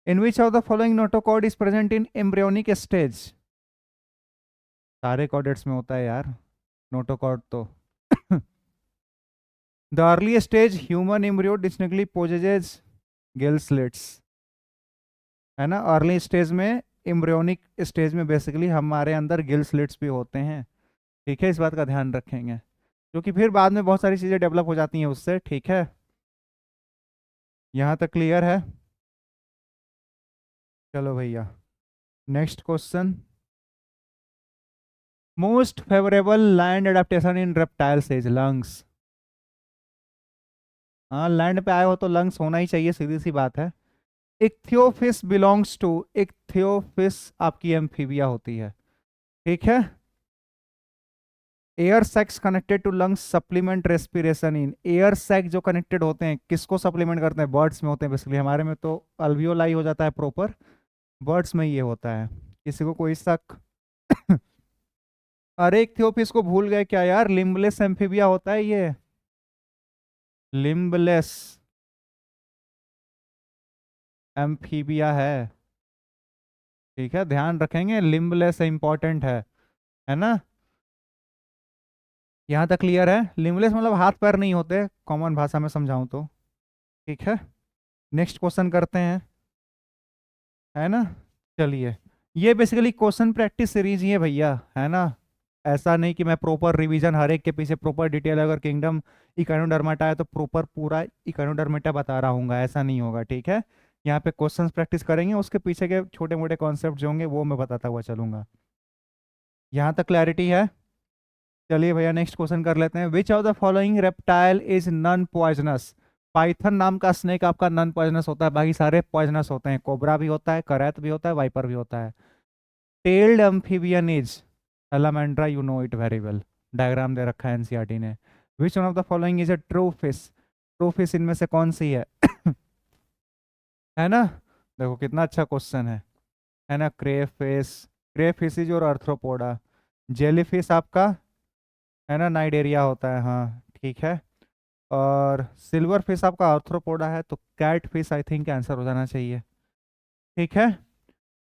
Speaker 2: In which of the following notochord is present in embryonic stage? सारे कॉर्डेट्स में होता है यार नोटोकॉर्ड तो। The early stage human embryo distinctly possesses gill slits, है ना। अर्ली स्टेज में, एम्ब्रियोनिक स्टेज में बेसिकली हमारे अंदर गिल स्लिट्स भी होते हैं। ठीक है, इस बात का ध्यान रखेंगे क्योंकि फिर बाद में बहुत सारी चीज़ें डेवलप हो जाती हैं उससे। ठीक है, यहाँ तक क्लियर है? चलो भैया next question. Most favourable land adaptation in reptiles is lungs. हाँ, लैंड पे आए हो तो लंग्स होना ही चाहिए, सीधी सी बात है। इक्थियोफिस बिलोंग्स टू, इक्थियोफिस आपकी एम्फीबिया होती है। ठीक है। Air sacs connected to lungs supplement respiration in, air sac जो कनेक्टेड होते हैं किसको सप्लीमेंट करते हैं? बर्ड्स में होते हैं बेसिकली। हमारे में तो अल्वियोलाई हो जाता है प्रॉपर, बर्ड्स में ये होता है। किसी को कोई शक? अरे इक्थियोफिस को भूल गए क्या यार? लिम्बलेस एम्फीबिया होता है ये, लिम्बलेस एम्फीबिया है। ठीक है, ध्यान रखेंगे, लिम्बलेस इंपॉर्टेंट है ना। यहाँ तक क्लियर है? लिम्बलेस मतलब हाथ पैर नहीं होते, कॉमन भाषा में समझाऊं तो। ठीक है, नेक्स्ट क्वेश्चन करते हैं, है ना। चलिए, ये बेसिकली क्वेश्चन प्रैक्टिस सीरीज ही है भैया, है ना। ऐसा नहीं कि मैं प्रॉपर रिवीजन हर एक के पीछे प्रॉपर डिटेल, अगर किंगडम इकोनोडर्माटा है तो प्रॉपर पूरा इकोनोडर्माटा बता रहा हूँ, ऐसा नहीं होगा। ठीक है, यहाँ पे क्वेश्चंस प्रैक्टिस करेंगे, उसके पीछे के छोटे मोटे कॉन्सेप्ट जो होंगे वो मैं बताता हुआ चलूंगा। यहाँ तक क्लैरिटी है? चलिए भैया नेक्स्ट क्वेश्चन कर लेते हैं। Which of the following reptile is non poisonous? Python नाम का स्नेक आपका नॉन पॉइजनस होता है, बाकी सारे पॉइजनस होते हैं। कोबरा भी होता है, करैत भी होता है, वाइपर भी होता है। Tailed amphibian is salamandra, you know it very well, diagram दे रखा है एनसीईआरटी ने। Which one of the following is a true fish? True fish इनमें से कौन सी है? है ना, देखो कितना अच्छा क्वेश्चन है ना। क्रेफिश, क्रेफिश और अर्थ्रोपोडा। जेलीफिश आपका, है ना, नाइडेरिया होता है, हाँ ठीक है। और सिल्वर फिश आपका आर्थ्रोपोडा है, तो cat fish I think answer हो जाना चाहिए। ठीक है,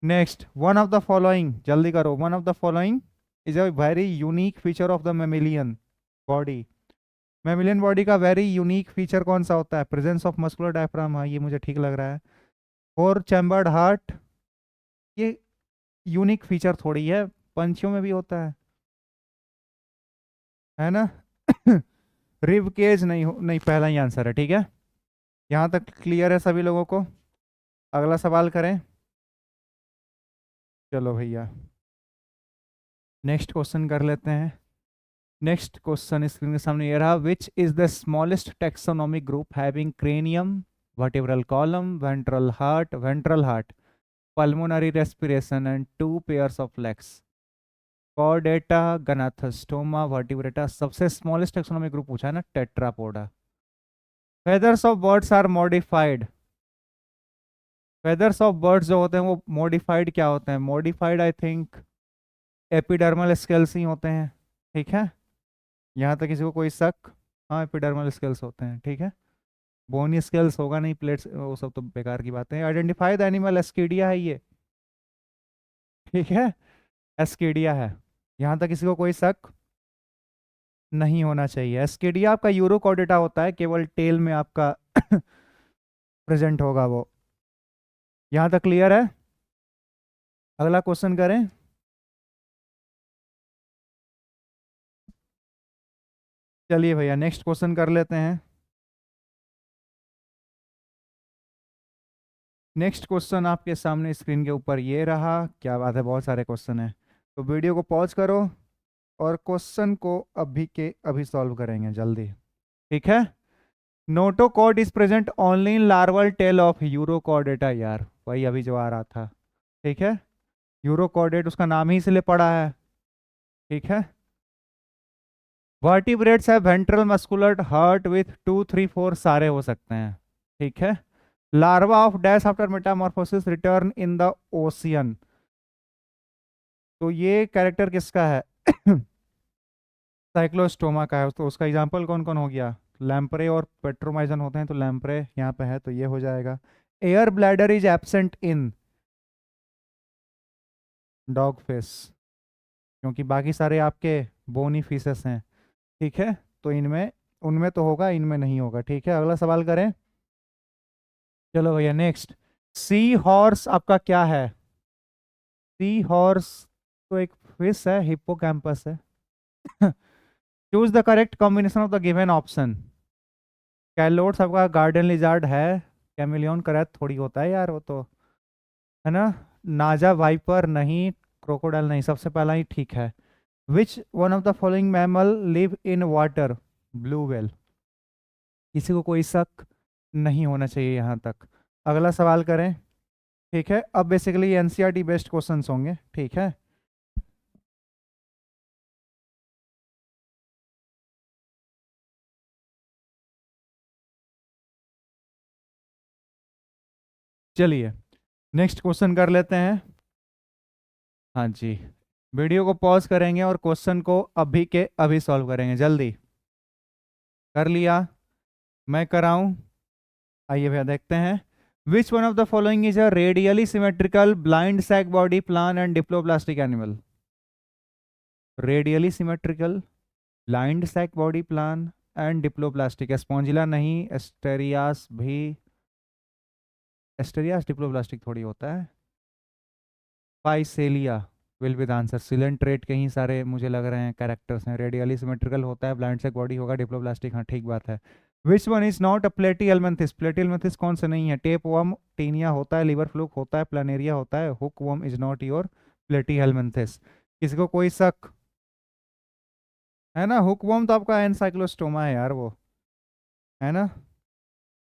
Speaker 2: next. One of the following, जल्दी करो, one of the following is a very unique feature of the mammalian body. Mammalian body का वेरी यूनिक फीचर कौन सा होता है? प्रेजेंस ऑफ मस्कुलर डायफ्राम, हाँ ये मुझे ठीक लग रहा है। फोर चैम्बर्ड हार्ट, ये यूनिक फीचर थोड़ी है, पंछियों में भी होता है ना। रिब केज नहीं नहीं, पहला ही आंसर है। ठीक है, यहाँ तक क्लियर है सभी लोगों को? अगला सवाल करें। चलो भैया नेक्स्ट क्वेश्चन कर लेते हैं। नेक्स्ट क्वेश्चन स्क्रीन के सामने ये रहा। Which is the smallest taxonomic group having cranium, vertebral column, ventral heart, pulmonary respiration and two pairs of legs? Chordata, Gnathostomata, Vertebrata. सबसे स्मॉलेस्ट टेक्सोनोमिक ग्रुप पूछा है ना, Tetrapoda. Feathers of birds are modified, feathers of birds जो होते हैं वो modified क्या होते हैं? Modified I think epidermal scales ही होते हैं। ठीक है, यहाँ तक किसी को कोई शक? हाँ, एपिडर्मल स्केल्स होते हैं। ठीक है, बोनी स्केल्स होगा नहीं, प्लेट्स वो सब तो बेकार की बातें हैं। आइडेंटिफाई द एनिमल, एस्कीडिया है ये। ठीक है, एस्कीडिया है। यहाँ तक किसी को कोई शक नहीं होना चाहिए। एस्कीडिया आपका यूरोकॉर्डेटा होता है, केवल टेल में आपका प्रेजेंट होगा वो। यहाँ तक क्लियर है? अगला क्वेश्चन करें। चलिए भैया नेक्स्ट क्वेश्चन कर लेते हैं। नेक्स्ट क्वेश्चन आपके सामने स्क्रीन के ऊपर ये रहा। क्या बात है, बहुत सारे क्वेश्चन हैं, तो वीडियो को पॉज करो और क्वेश्चन को अभी के अभी सॉल्व करेंगे जल्दी। ठीक है, notochord is present only in larval tail of urochordata, यार वही अभी जो आ रहा था। ठीक है, यूरोकॉर्डेट उसका नाम ही इसलिए पड़ा है, ठीक है। वर्टिब्रेट्स है वेंट्रल मस्कुलर हार्ट विथ 2 3 4 सारे हो सकते हैं, ठीक है। Larva of dash after Metamorphosis return in the ocean, तो ये कैरेक्टर किसका है? साइक्लोस्टोमा का है, तो उसका एग्जाम्पल कौन कौन हो गया? लैम्प्रे और पेट्रोमाइजन होते हैं, तो लैम्प्रे यहाँ पे है तो ये हो जाएगा। Air bladder is absent in dog fish, क्योंकि बाकी सारे आपके बोनी फिशेस हैं, ठीक है। तो इनमें, उनमें तो होगा, इनमें नहीं होगा, ठीक है। अगला सवाल करें, चलो भैया नेक्स्ट। सी हॉर्स आपका क्या है? सी हॉर्स तो एक फिश है, हिप्पोकैम्पस है। Choose the correct combination of the given option. कैलोट्स आपका गार्डन लिजार्ड है, कैमिलियन करैत थोड़ी होता है यार वो तो, है ना। नाजा वाइपर नहीं, क्रोकोडाइल नहीं, सबसे पहला ही ठीक है। Which one of the following mammal live in water? Blue whale, किसी को कोई शक नहीं होना चाहिए यहाँ तक। अगला सवाल करें, ठीक है। अब बेसिकली एनसीईआरटी बेस्ड क्वेश्चंस होंगे, ठीक है। चलिए नेक्स्ट क्वेश्चन कर लेते हैं। हाँ जी, वीडियो को पॉज करेंगे और क्वेश्चन को अभी के अभी सॉल्व करेंगे, जल्दी कर लिया? मैं कराऊं? आइए भैया देखते हैं। Which one of the following is a radially symmetrical blind sac body plan and diploblastic animal? Radially symmetrical blind sac body plan and diploblastic, Spongilla नहीं, एस्टेरियास भी, एस्टेरियास डिप्लोप्लास्टिक थोड़ी होता है। Physalia will be the answer. Coelenterate के ही सारे मुझे लग रहे हैं कैरेक्टर्स हैं। रेडियली सिमेट्रिकल होता है, ब्लाइंड सैक बॉडी होगा, डिप्लोप्लास्टिक, हाँ ठीक बात है। Which one is not a Platyhelminthes? Platyhelminthes कौन से नहीं है? टेप वर्म, टीनिया होता है, लिवर फ्लूक होता है, प्लानेरिया होता है, hookworm is not your Platyhelminthes. किसी को कोई शक है ना? हुक वर्म तो आपका एनसाइक्लोस्टोमा है यार वो, है ना।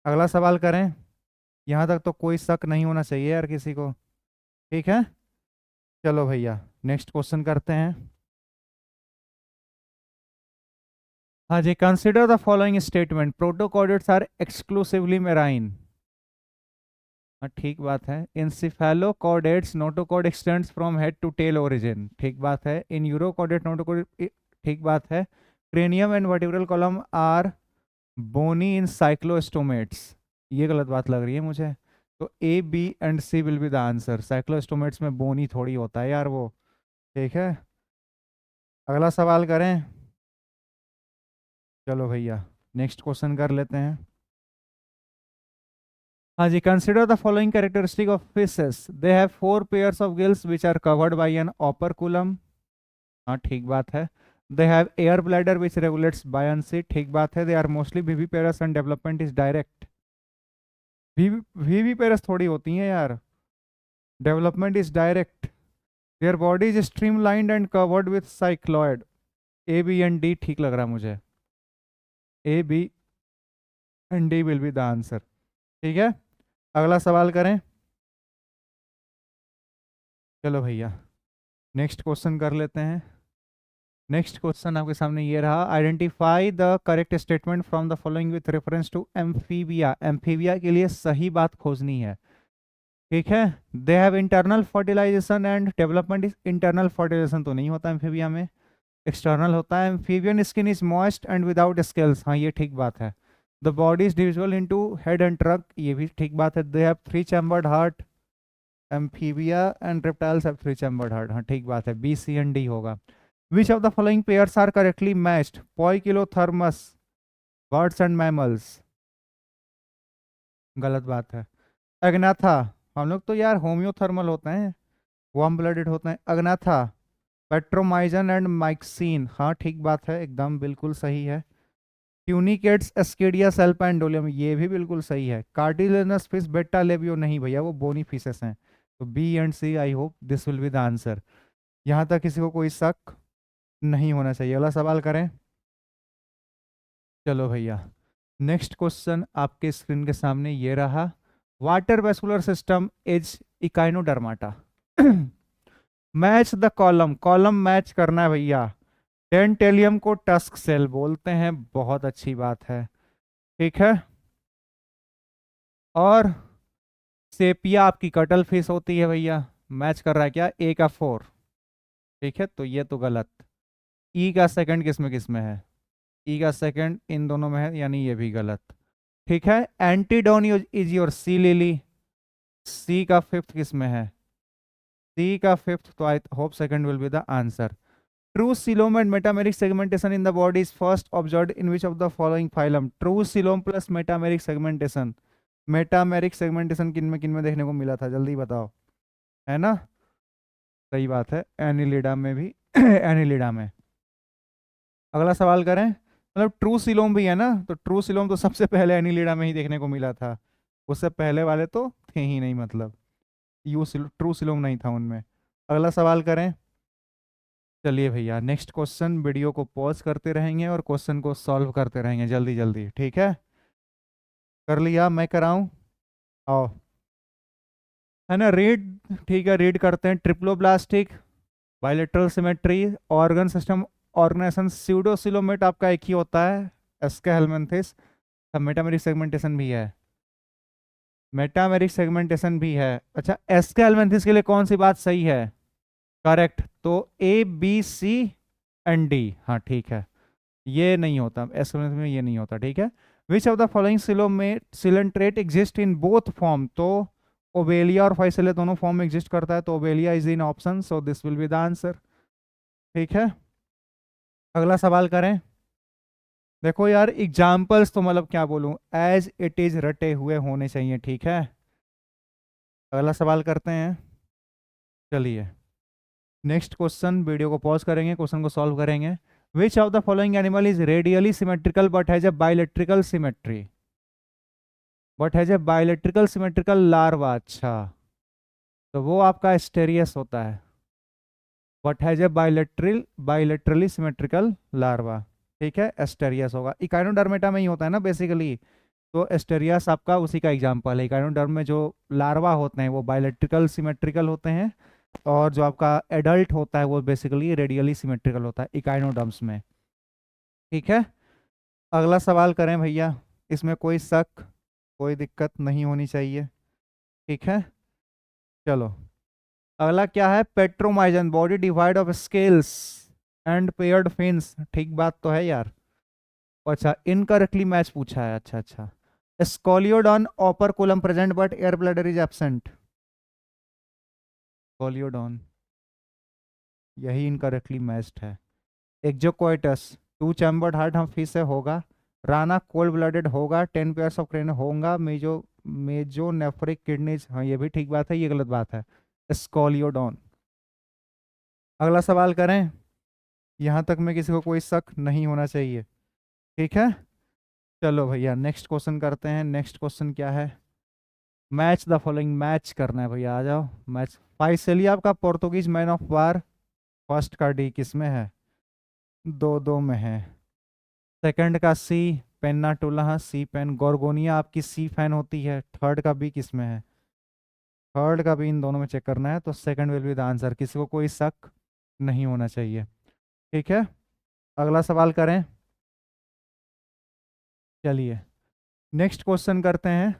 Speaker 2: अगला सवाल करें, यहाँ तक तो कोई शक नहीं होना चाहिए यार किसी को, ठीक है। चलो भैया नेक्स्ट क्वेश्चन करते हैं। हाँ जी, consider the following statement, protochordates are exclusively marine. हाँ ठीक बात है। In cephalochordates notochord extends from head to tail origin, ठीक बात है। इन यूरोकॉर्डेट नोटोकॉर्ड, ठीक बात है। Cranium and vertebral column are bony in cyclostomates, ये गलत बात लग रही है मुझे। तो A B and C will be the answer. Cyclostomates में बोनी थोड़ी होता है यार वो, ठीक है। अगला सवाल करें, चलो भैया नेक्स्ट क्वेश्चन कर लेते हैं। हाँ जी, consider the following characteristic of fishes, they have 4 pairs of gills which are covered by an operculum, हाँ ठीक बात है। They have air bladder which regulates buoyancy, ठीक बात है। They are mostly viviparous and development is direct. Viviparous थोड़ी होती हैं यार, development is direct. Their body is streamlined and covered with cycloid. A B and D ठीक लग रहा है मुझे, ए B and D will be the answer, ठीक है। अगला सवाल करें, चलो भैया नेक्स्ट क्वेश्चन कर लेते हैं। नेक्स्ट क्वेश्चन आपके सामने ये रहा, identify the correct statement from the following with reference to amphibia. Amphibia के लिए सही बात खोजनी है, ठीक है। They have internal fertilization and development is, internal fertilization तो नहीं होता एम्फीबिया में, एक्सटर्नल होता है। Amphibian skin is moist and without scales, हाँ ये ठीक बात है। The body is divisible into head and trunk, ये भी ठीक बात है। They have 3 chambered heart, amphibia and reptiles have 3 chambered heart, हाँ ठीक बात है। बी सी एंड डी होगा। Which of the following pairs are correctly matched? Poikilothermous, birds and mammals, गलत बात है। अग्नाथा, हम लोग तो यार होम्योथर्मल होते हैं, वार्म ब्लडेड होते हैं। अग्नाथा, पेट्रोमाइजन एंड माइक्सिन, हाँ ठीक बात है, एकदम बिल्कुल सही है। ट्यूनिकेट्स, एस्केडिया, सेल्पा एंडोलियम, ये भी बिल्कुल सही है। कार्टिलेनस फिश, बेटा लेबियो, नहीं भैया वो बोनी फिशेस हैं। तो B and C, I hope this will be the answer. यहाँ तक किसी को कोई शक नहीं होना चाहिए। अगला सवाल करें, चलो भैया नेक्स्ट क्वेश्चन आपके स्क्रीन के सामने ये रहा, water vascular system is Echinodermata. Match the column, column match करना है भैया। डेंटेलियम को टस्क सेल बोलते हैं, बहुत अच्छी बात है, ठीक है। और सेपिया आपकी कटल फिश होती है भैया, मैच कर रहा है क्या, ए का 4, ठीक है, तो ये तो गलत। ई का सेकंड किस में है, ई का सेकंड इन दोनों में है, यानी ये भी गलत, ठीक है। एंटीडोन इज योर सी लिली, सी का फिफ्थ किस में है, सी का फिफ्थ, तो I hope second will be the answer. True coelom and metameric segmentation in the body is first observed in which of the following phylum. True coelom plus metameric segmentation, metameric segmentation किन में देखने को मिला था, जल्दी बताओ, है ना, सही बात है, एनिलिडा में भी एनिलिडा में। अगला सवाल करें, मतलब ट्रू सीलोम भी है ना, तो ट्रू सीलोम तो सबसे पहले एनिलिडा में ही देखने को मिला था, उससे पहले वाले तो थे ही नहीं, मतलब ट्रू सीलोम नहीं था उनमें। अगला सवाल करें, चलिए भैया नेक्स्ट क्वेश्चन, वीडियो को पॉज करते रहेंगे और क्वेश्चन को सॉल्व करते रहेंगे जल्दी जल्दी, ठीक है। कर लिया, मैं कराऊं, आओ, है ना, रीड, ठीक है, रीड करते हैं। Triploblastic, bilateral symmetry, organ system organization, pseudocoelomate आपका एक ही होता है, एस्के हेलमिंथिस। अब मेटामेरिक सेगमेंटेशन भी है, मेटामेरिक सेगमेंटेशन भी है। अच्छा, एस्के हेलमिंथिस के लिए कौन सी बात सही है, करेक्ट, तो A B C and D, हाँ ठीक है, ये नहीं होता एस्के हेलमिंथिस में, ये नहीं होता, ठीक है। Which of the following coelenterate exist in both form, तो ओबेलिया और फाइसेले दोनों फॉर्म में एग्जिस्ट करता है, तो Obelia is in option, so this will be the answer, ठीक है। अगला सवाल करें, देखो यार एग्जाम्पल्स तो मतलब क्या बोलूं, एज इट इज रटे हुए होने चाहिए, ठीक है। अगला सवाल करते हैं, चलिए नेक्स्ट क्वेश्चन, वीडियो को पॉज करेंगे, क्वेश्चन को सॉल्व करेंगे। Which of the following animal is radially symmetrical but has a bilateral symmetry, but has a bilateral symmetrical larva, अच्छा, तो वो आपका एस्टेरियस होता है, but has a bilaterally symmetrical larva, ठीक है, एस्टेरियस होगा, इकाइनोडर्मेटा में ही होता है ना बेसिकली, तो एस्टेरियस आपका उसी का एग्जाम्पल है। इकाइनोडर्म में जो लार्वा होते हैं वो बायोलेट्रिकल सिमेट्रिकल होते हैं, और जो आपका एडल्ट होता है वो बेसिकली रेडियली सिमेट्रिकल होता है इकाइनोडर्म्स में, ठीक है। अगला सवाल करें भैया, इसमें कोई शक, कोई दिक्कत नहीं होनी चाहिए, ठीक है। चलो, अगला क्या है, Petromyzon, body divide of scales and paired fins, ठीक बात तो है यार। अच्छा, इनकरेक्टली मैच पूछा है, अच्छा अच्छा। Scoliodon operculum present but air bladder is absent, Scoliodon, यही इनकरेक्टली मैच्ड है। एक्जोकोइटस, टू चैम्बर्ड हार्ट हम फिर से होगा। राना कोल्ड ब्लडेड होगा, 10 पेयर्स ऑफ क्रेन होगा। मेजो नेफ्रिक किडनीज, हाँ ये भी ठीक बात है, ये गलत बात है, स्कोलियोडॉन। अगला सवाल करें, यहाँ तक में किसी को कोई शक नहीं होना चाहिए, ठीक है। चलो भैया नेक्स्ट क्वेश्चन करते हैं, नेक्स्ट क्वेश्चन क्या है, मैच द फॉलोइंग, मैच करना है भैया, आ जाओ मैच। फाइसेलिया का Portuguese man of war, first का डी किस में है, दो दो में है। सेकंड का सी, पेन्नाटुला, हाँ सी पेन। गोर्गोनिया आपकी सी फैन होती है, थर्ड का बी किस में है, थर्ड का भी इन दोनों में चेक करना है, तो second will be the answer, किसी को कोई शक नहीं होना चाहिए, ठीक है। अगला सवाल करें, चलिए नेक्स्ट क्वेश्चन करते हैं।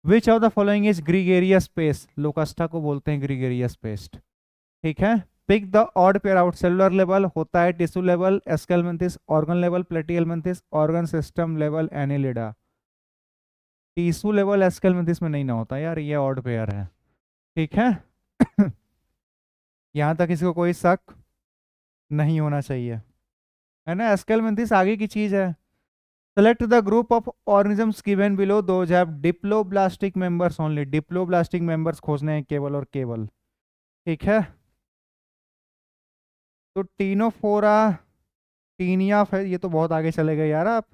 Speaker 2: Which of the following is gregarious pest, Locusta को बोलते हैं ग्रीगेरियस पेस्ट, ठीक है। Pick the odd pair out, cellular level होता है, tissue level Aschelminthes, organ level Platyhelminthes, organ system level Annelida. Tissue level Aschelminthes में नहीं ना होता यार, ये ऑड पेयर है, ठीक है। यहाँ तक किसी को कोई शक नहीं होना चाहिए, है ना, एस्केलमेंथिस आगे की चीज है। Select the group of organisms given below, those have diploblastic members only, diploblastic members खोजने हैं केवल और केवल, ठीक है। तो टीनोफोरा, टीनिया, ये तो बहुत आगे चले गए यार आप।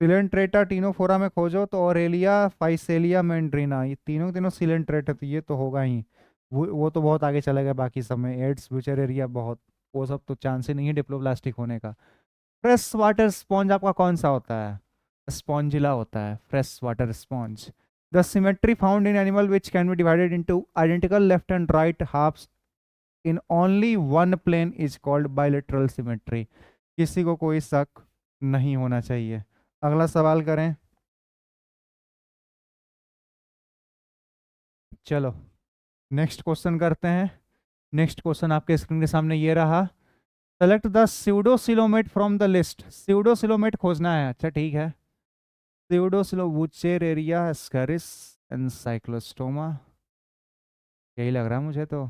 Speaker 2: सिलेंट्रेटा टीनोफोरा में खोजो तो ऑरेलिया, फाइसेलिया, मैंड्रीना, ये तीनों सिलेंट्रेटा, तो ये तो होगा ही। वो तो बहुत आगे चले गए, बाकी सब में एड्स ब्यूचेरेरिया बहुत, वो सब तो चांस ही नहीं है डिप्लोब्लास्टिक होने का। फ्रेश वाटर स्पॉन्ज आपका कौन सा होता है, स्पॉन्जिला होता है, fresh water sponge. The symmetry found in animal which can be divided into identical left and right halves in only one plane is called bilateral symmetry. किसी को कोई शक नहीं होना चाहिए। अगला सवाल करें। चलो नेक्स्ट क्वेश्चन करते हैं। नेक्स्ट क्वेश्चन आपके स्क्रीन के सामने ये रहा। Select the pseudocoelomate from the list. Pseudocoelomate खोजना है, अच्छा ठीक है। स्यूडोसिलो वुचेरेरिया एस्केरिस एनसाइक्लोस्टोमा, यही लग रहा है मुझे तो,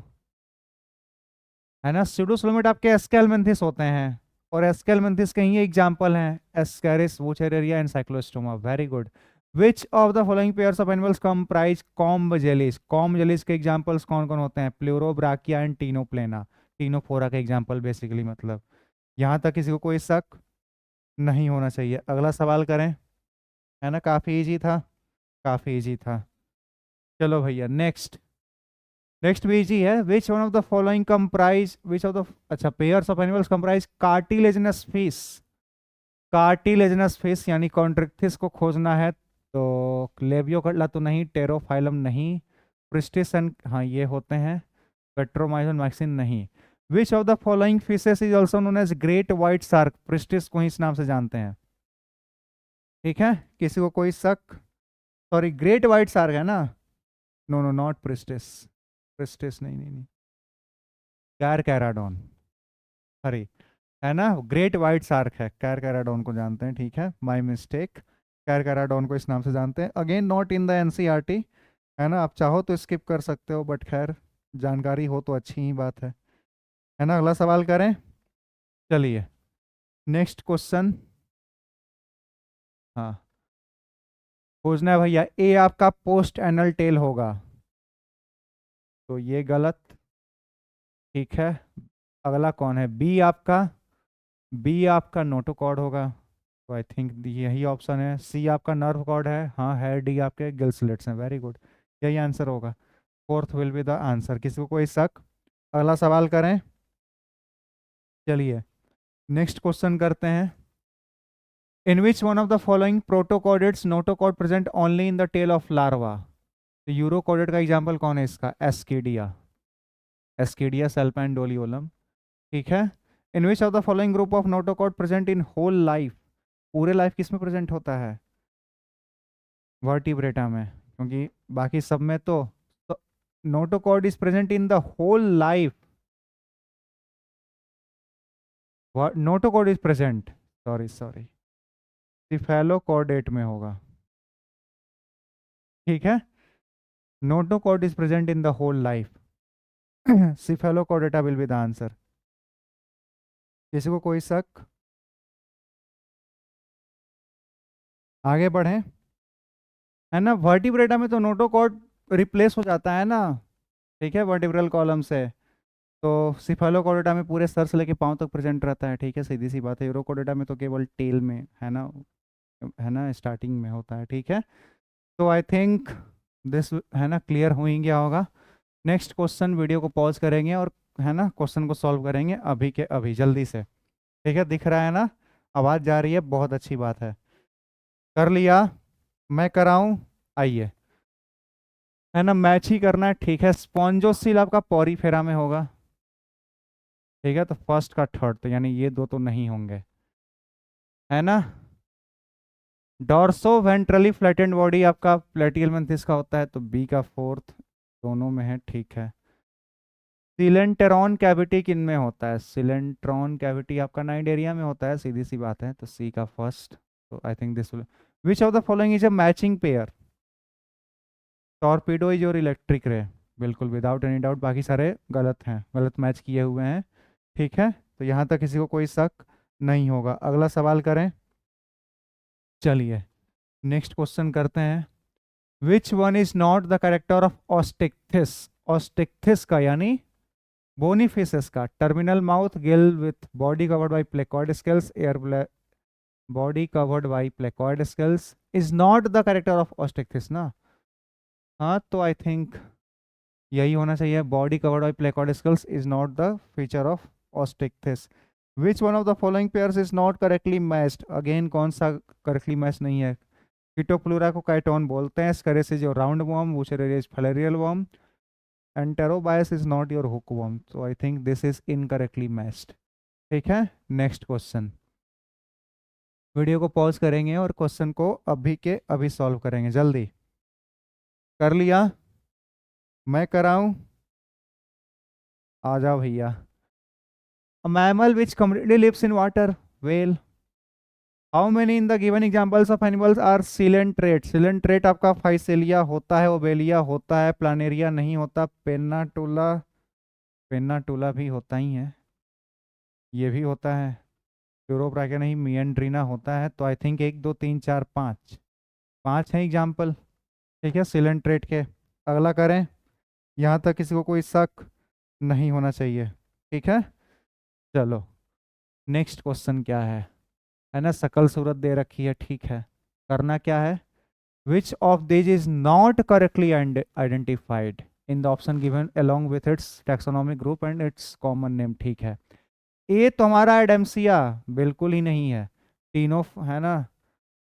Speaker 2: है ना। स्यूडोसिलोमेट आपके एस्केलमेंथिस होते हैं, और एस्केलमेंथिस के ही एग्जाम्पल हैं Ascaris Wuchereria Ancylostoma. Very good. Which of the following pairs of animals comprise comb jellies. Comb jellies के एग्जाम्पल्स कौन कौन होते हैं? Pleurobrachia and Ctenoplana. टीनोफोरा के एग्जाम्पल बेसिकली, मतलब यहाँ तक किसी को कोई शक नहीं होना चाहिए। अगला सवाल करें, है ना। काफ़ी इजी था, काफ़ी इजी था। चलो भैया नेक्स्ट। नेक्स्ट भी इजी है। Which one of the following comprise, which of the, अच्छा, pairs of animals comprise cartilaginous fish. Cartilaginous fish यानी कॉन्ट्रिक्थिस को खोजना है, तो लेबियोकटला तो नहीं, टेरोफाइलम नहीं, प्रिस्टिस एंड, हाँ ये होते हैं, पेट्रोमाइजन मैक्सिन नहीं। Which of the following fishes is also known as great white shark. Pristis को ही इस नाम से जानते हैं, ठीक है। किसी को कोई शक? सॉरी, ग्रेट व्हाइट शार्क है ना। No no, not pristis. Pristis नहीं नहीं नहीं, कैरकैराडोन, सॉरी, है ना। ग्रेट वाइट शार्क है, कैरकैराडोन को जानते हैं, ठीक है, माय मिस्टेक। कैरकैराडोन को इस नाम से जानते हैं। Again not in the NCERT, है ना। आप चाहो तो स्किप कर सकते हो, बट खैर जानकारी हो तो अच्छी ही बात है ना। अगला सवाल करें। चलिए नेक्स्ट क्वेश्चन। हाँ, पूछना है भैया, ए आपका पोस्ट एनल टेल होगा, तो ये गलत, ठीक है। अगला कौन है? बी आपका, बी आपका नोटोकॉर्ड होगा, तो आई थिंक यही ऑप्शन है। सी आपका नर्व कॉर्ड है, हाँ है। डी आपके गिल स्लिट्स हैं, वेरी गुड, यही आंसर होगा। Fourth will be the answer. किसी को कोई शक? अगला सवाल करें। चलिए नेक्स्ट क्वेश्चन करते हैं। In which one of the following protochordates notochord present only in the tail of larva. तो यूरोकॉर्डेट का एग्जाम्पल कौन है इसका? एस्किडिया, एस्किडिया सल्पेंडोलियोलम, ठीक है। In which of the following group of notochord present in whole life. पूरे life किस में प्रेजेंट होता है? वर्टिब्रेटा में, क्योंकि बाकी सब में तो notochord is present in the whole life. Notochord is present, sorry sorry, cephalochordate में होगा, ठीक है। Notochord is present in the whole life, cephalochordata will be the answer. किसी को कोई शक? आगे बढ़ें, है ना। वर्टिब्रेटा में तो नोटोकॉर्ड रिप्लेस हो जाता है ना, ठीक है, वर्टिब्रल कॉलम से। तो सिफेलोकॉर्डेटा में पूरे सर से लेके पाँव तक प्रेजेंट रहता है, ठीक है, सीधी सी बात है। यूरोकॉर्डेटा में तो केवल टेल में, है ना, स्टार्टिंग में होता है, ठीक है। तो आई थिंक दिस, है ना, क्लियर हो ही गया होगा। नेक्स्ट क्वेश्चन, वीडियो को पॉज करेंगे और, है ना, क्वेश्चन को सॉल्व करेंगे अभी के अभी, जल्दी से, ठीक है। दिख रहा है ना, आवाज़ जा रही है, बहुत अच्छी बात है। कर लिया? मैं कराऊं? आइए, है ना, मैच ही करना है, ठीक है। स्पॉन्जोसील आपका पॉरीफेरा में होगा, ठीक है। तो फर्स्ट का थर्ड, तो यानी ये दो तो नहीं होंगे, है ना। डॉर्सो वेंट्रली फ्लैटेंड बॉडी आपका प्लेटियलमेंथिस का होता है, तो बी का फोर्थ, दोनों में है, ठीक है। सिलेंटेरॉन कैविटी किन में होता है? सिलेंट्रॉन कैविटी आपका नाइडेरिया में होता है, सीधी सी बात है, तो सी का फर्स्ट। तो I think this will, which of the following is a matching pair. Torpedo is और इलेक्ट्रिक रे, बिल्कुल विदाउट एनी डाउट, बाकी सारे गलत हैं, गलत मैच किए हुए हैं, ठीक है। तो यहाँ तक किसी को कोई शक नहीं होगा। अगला सवाल करें। चलिए नेक्स्ट क्वेश्चन करते हैं। Which one is not the character of Osteichthyes. Osteichthyes का यानी बोनीफिसस का terminal mouth, gill with body covered by placoid scales, air body covered by placoid scales is not the character of Osteichthyes ना। हाँ, तो I think यही होना चाहिए, body covered by placoid scales is not the feature of Osteichthyes. Which one of the following pairs is not correctly matched. Again कौन सा correctly match नहीं है? कीटोप्लूरा को काइटोन बोलते हैं, Ascaris is roundworm, Wuchereria is filarial worm, Enterobius is not your hookworm, so I think this is incorrectly matched. ठीक है, next question. Video को पॉज करेंगे और क्वेश्चन को अभी के अभी सॉल्व करेंगे। जल्दी कर लिया? मैं कराऊं? आ जाओ भैया। A mammal which completely lives in water, whale. How many in the given examples of animals are coelenterate? Coelenterate आपका फाइसेलिया होता है, ओबेलिया होता है, प्लानेरिया नहीं होता, पेन्नाटुला, पेन्नाटुला भी होता ही है, ये भी होता है, यूरोप्राइका नहीं, मियंड्रीना होता है। तो आई थिंक 1 2 3 4 5 5 है एग्जाम्पल। ठीक है, सिलेंट्रेट के। अगला करें, यहाँ तक किसी को कोई शक नहीं होना चाहिए। ठीक है, चलो नेक्स्ट क्वेश्चन क्या है ना, शकल सूरत दे रखी है। ठीक है, करना क्या है, which of this is not correctly identified in the option given along with its taxonomic group and it's common name. ठीक है, ए तो हमारा एडेम्सिया बिल्कुल ही नहीं है, तीनों है ना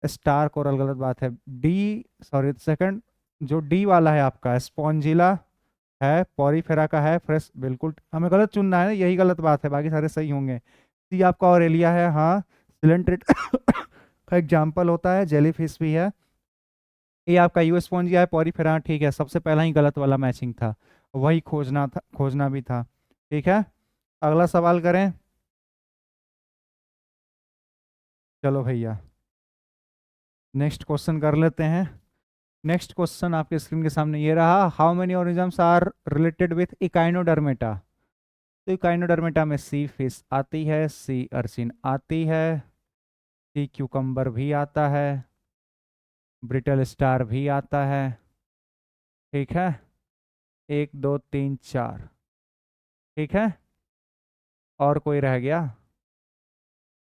Speaker 2: स्टार कोरल, गलत बात है। डी, सॉरी सेकंड जो डी वाला है आपका स्पॉन्जिला है, पॉरीफेरा का है, फ्रेश, बिल्कुल हमें गलत चुनना है, यही गलत बात है, बाकी सारे सही होंगे। सी आपका ऑरेलिया है, हाँ सिलेंट्रेट का एग्जाम्पल होता है, जेलीफिश भी है। ये आपका यूएसपोंजिया है, पॉरीफेरा, ठीक है, सबसे पहला ही गलत वाला मैचिंग था, वही खोजना था, खोजना भी था। ठीक है, अगला सवाल करें। चलो भैया नेक्स्ट क्वेश्चन कर लेते हैं। नेक्स्ट क्वेश्चन आपके स्क्रीन के सामने ये रहा, how many organisms are related with echinodermata. तो इकाइनोडर्मेटा में सी फिश आती है, सी अर्चिन आती है, सी क्यूकम्बर भी आता है, ब्रिटल स्टार भी आता है। ठीक है, 1 2 3 4। ठीक है, और कोई रह गया?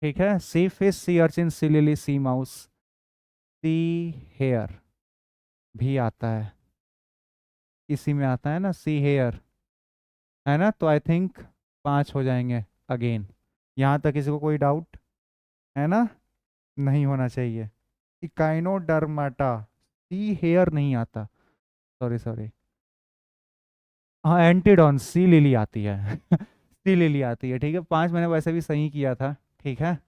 Speaker 2: ठीक है, sea fish, sea urchin, sea lily, sea mouse, sea hare भी आता है, इसी में आता है ना सी हेयर, है ना। तो आई थिंक 5 हो जाएंगे अगेन। यहाँ तक किसी को कोई डाउट है ना, नहीं होना चाहिए। इकाइनोडर्माटा, सी हेयर नहीं आता, सॉरी सॉरी, हाँ एंटीडॉन, सी लिली आती है सी लिली आती है। ठीक है, 5 मैंने वैसे भी सही किया था। ठीक है,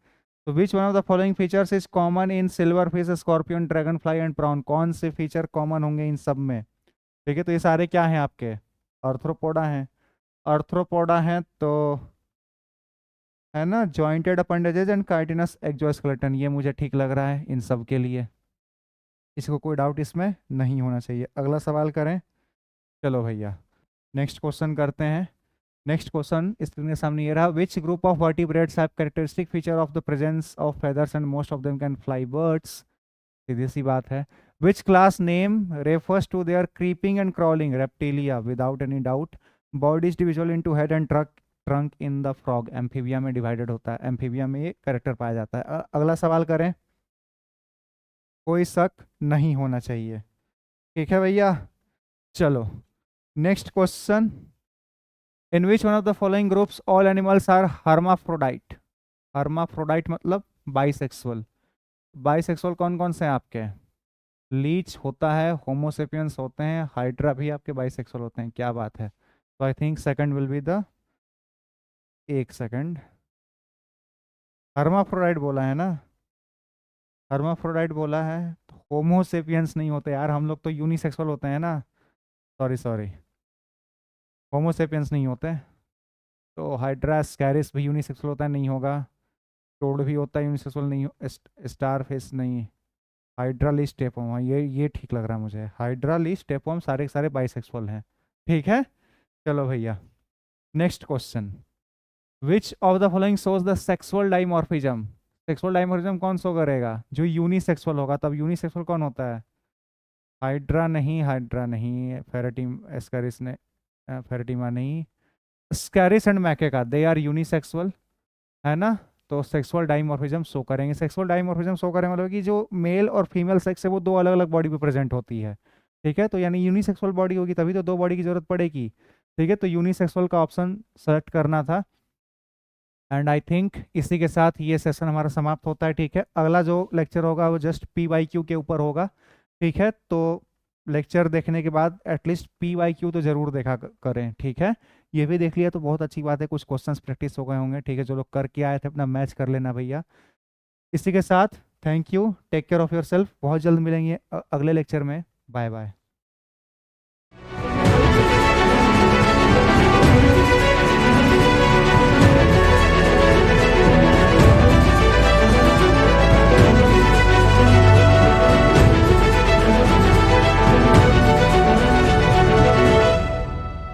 Speaker 2: तो which one of the following features is common in silver fish, scorpion, dragon fly and prawn. कौन से फीचर कॉमन होंगे इन सब में? ठीक है, तो ये सारे क्या हैं आपके, आर्थ्रोपोडा हैं। आर्थ्रोपोडा हैं तो है ना, jointed appendages and chitinous exoskeleton, ये मुझे ठीक लग रहा है इन सब के लिए, इसको कोई डाउट इसमें नहीं होना चाहिए। अगला सवाल करें। चलो भैया नेक्स्ट क्वेश्चन करते हैं। नेक्स्ट क्वेश्चन स्क्रीन के सामने ये रहा, which group of vertebrates have characteristic feature of the presence of feathers and most of them can fly birds. सीधी सी बात है, which class name refers to their creeping and crawling, Reptilia without any doubt. Body is divisible into head and trunk in the frog, Amphibia में divided होता है, amphibia में ये character पाया जाता है। अगला सवाल करें, कोई शक नहीं होना चाहिए। ठीक है भैया, चलो next question, in which one of the following groups all animals are hermaphrodite. Hermaphrodite मतलब बाइसेक्सुअल। बाइसेक्सुअल कौन कौन से हैं आपके? लीच होता है, होमोसेपियंस होते हैं, हाइड्रा भी आपके बाइसेक्सुअल होते हैं। क्या बात है, तो I think second will be the, एक सेकंड, हर्माफ्रोडाइट बोला है ना, हर्माफ्रोडाइट बोला है, तो होमोसेपियंस नहीं होते यार, हम लोग तो यूनिसेक्सुअल होते हैं ना, सॉरी सॉरी, होमोसेपियंस नहीं होते। तो हाइड्रा स्कैरिस भी यूनिसेक्सुअल होता है, नहीं होगा। टोड भी होता है यूनिसेक्सुअल, नहीं स्टार फिश नहीं। हाइड्रालिस टेपोम, हाँ ये ठीक लग रहा है मुझे, हाइड्रालिस टेपोम सारे के सारे बाइसेक्सुअल हैं। ठीक है, चलो भैया next question, which of the following shows the sexual dimorphism. Sexual dimorphism कौन शो करेगा? जो यूनिसेक्सुअल होगा। तब यूनिसेक्सुअल कौन होता है? हाइड्रा नहीं, हाइड्रा नहीं, फेरेटिम एस्कैरिस ने, फेरेटिमा नहीं, Ascaris and Macaca, they are unisexual, है ना। तो सेक्सुअल डाइमॉर्फिज्म शो करेंगे। सेक्सुअल डाइमॉर्फिज्म शो करेंगे मतलब कि जो मेल और फीमेल सेक्स है वो दो अलग अलग बॉडी पे प्रेजेंट होती है। ठीक है, तो यानी यूनिसेक्सुअल बॉडी होगी तभी तो दो बॉडी की जरूरत पड़ेगी। ठीक है, तो यूनिसेक्सुअल का ऑप्शन सेलेक्ट करना था। एंड आई थिंक इसी के साथ ये सेशन हमारा समाप्त होता है। ठीक है, अगला जो लेक्चर होगा वो जस्ट PYQ के ऊपर होगा। ठीक है, तो लेक्चर देखने के बाद एटलीस्ट PYQ तो जरूर देखा करें, ठीक है। ये भी देख लिया तो बहुत अच्छी बात है, कुछ क्वेश्चंस प्रैक्टिस हो गए होंगे, ठीक है। जो लोग करके आए थे अपना मैच कर लेना भैया। इसी के साथ thank you, take care of yourself, बहुत जल्द मिलेंगे अगले लेक्चर में। Bye bye.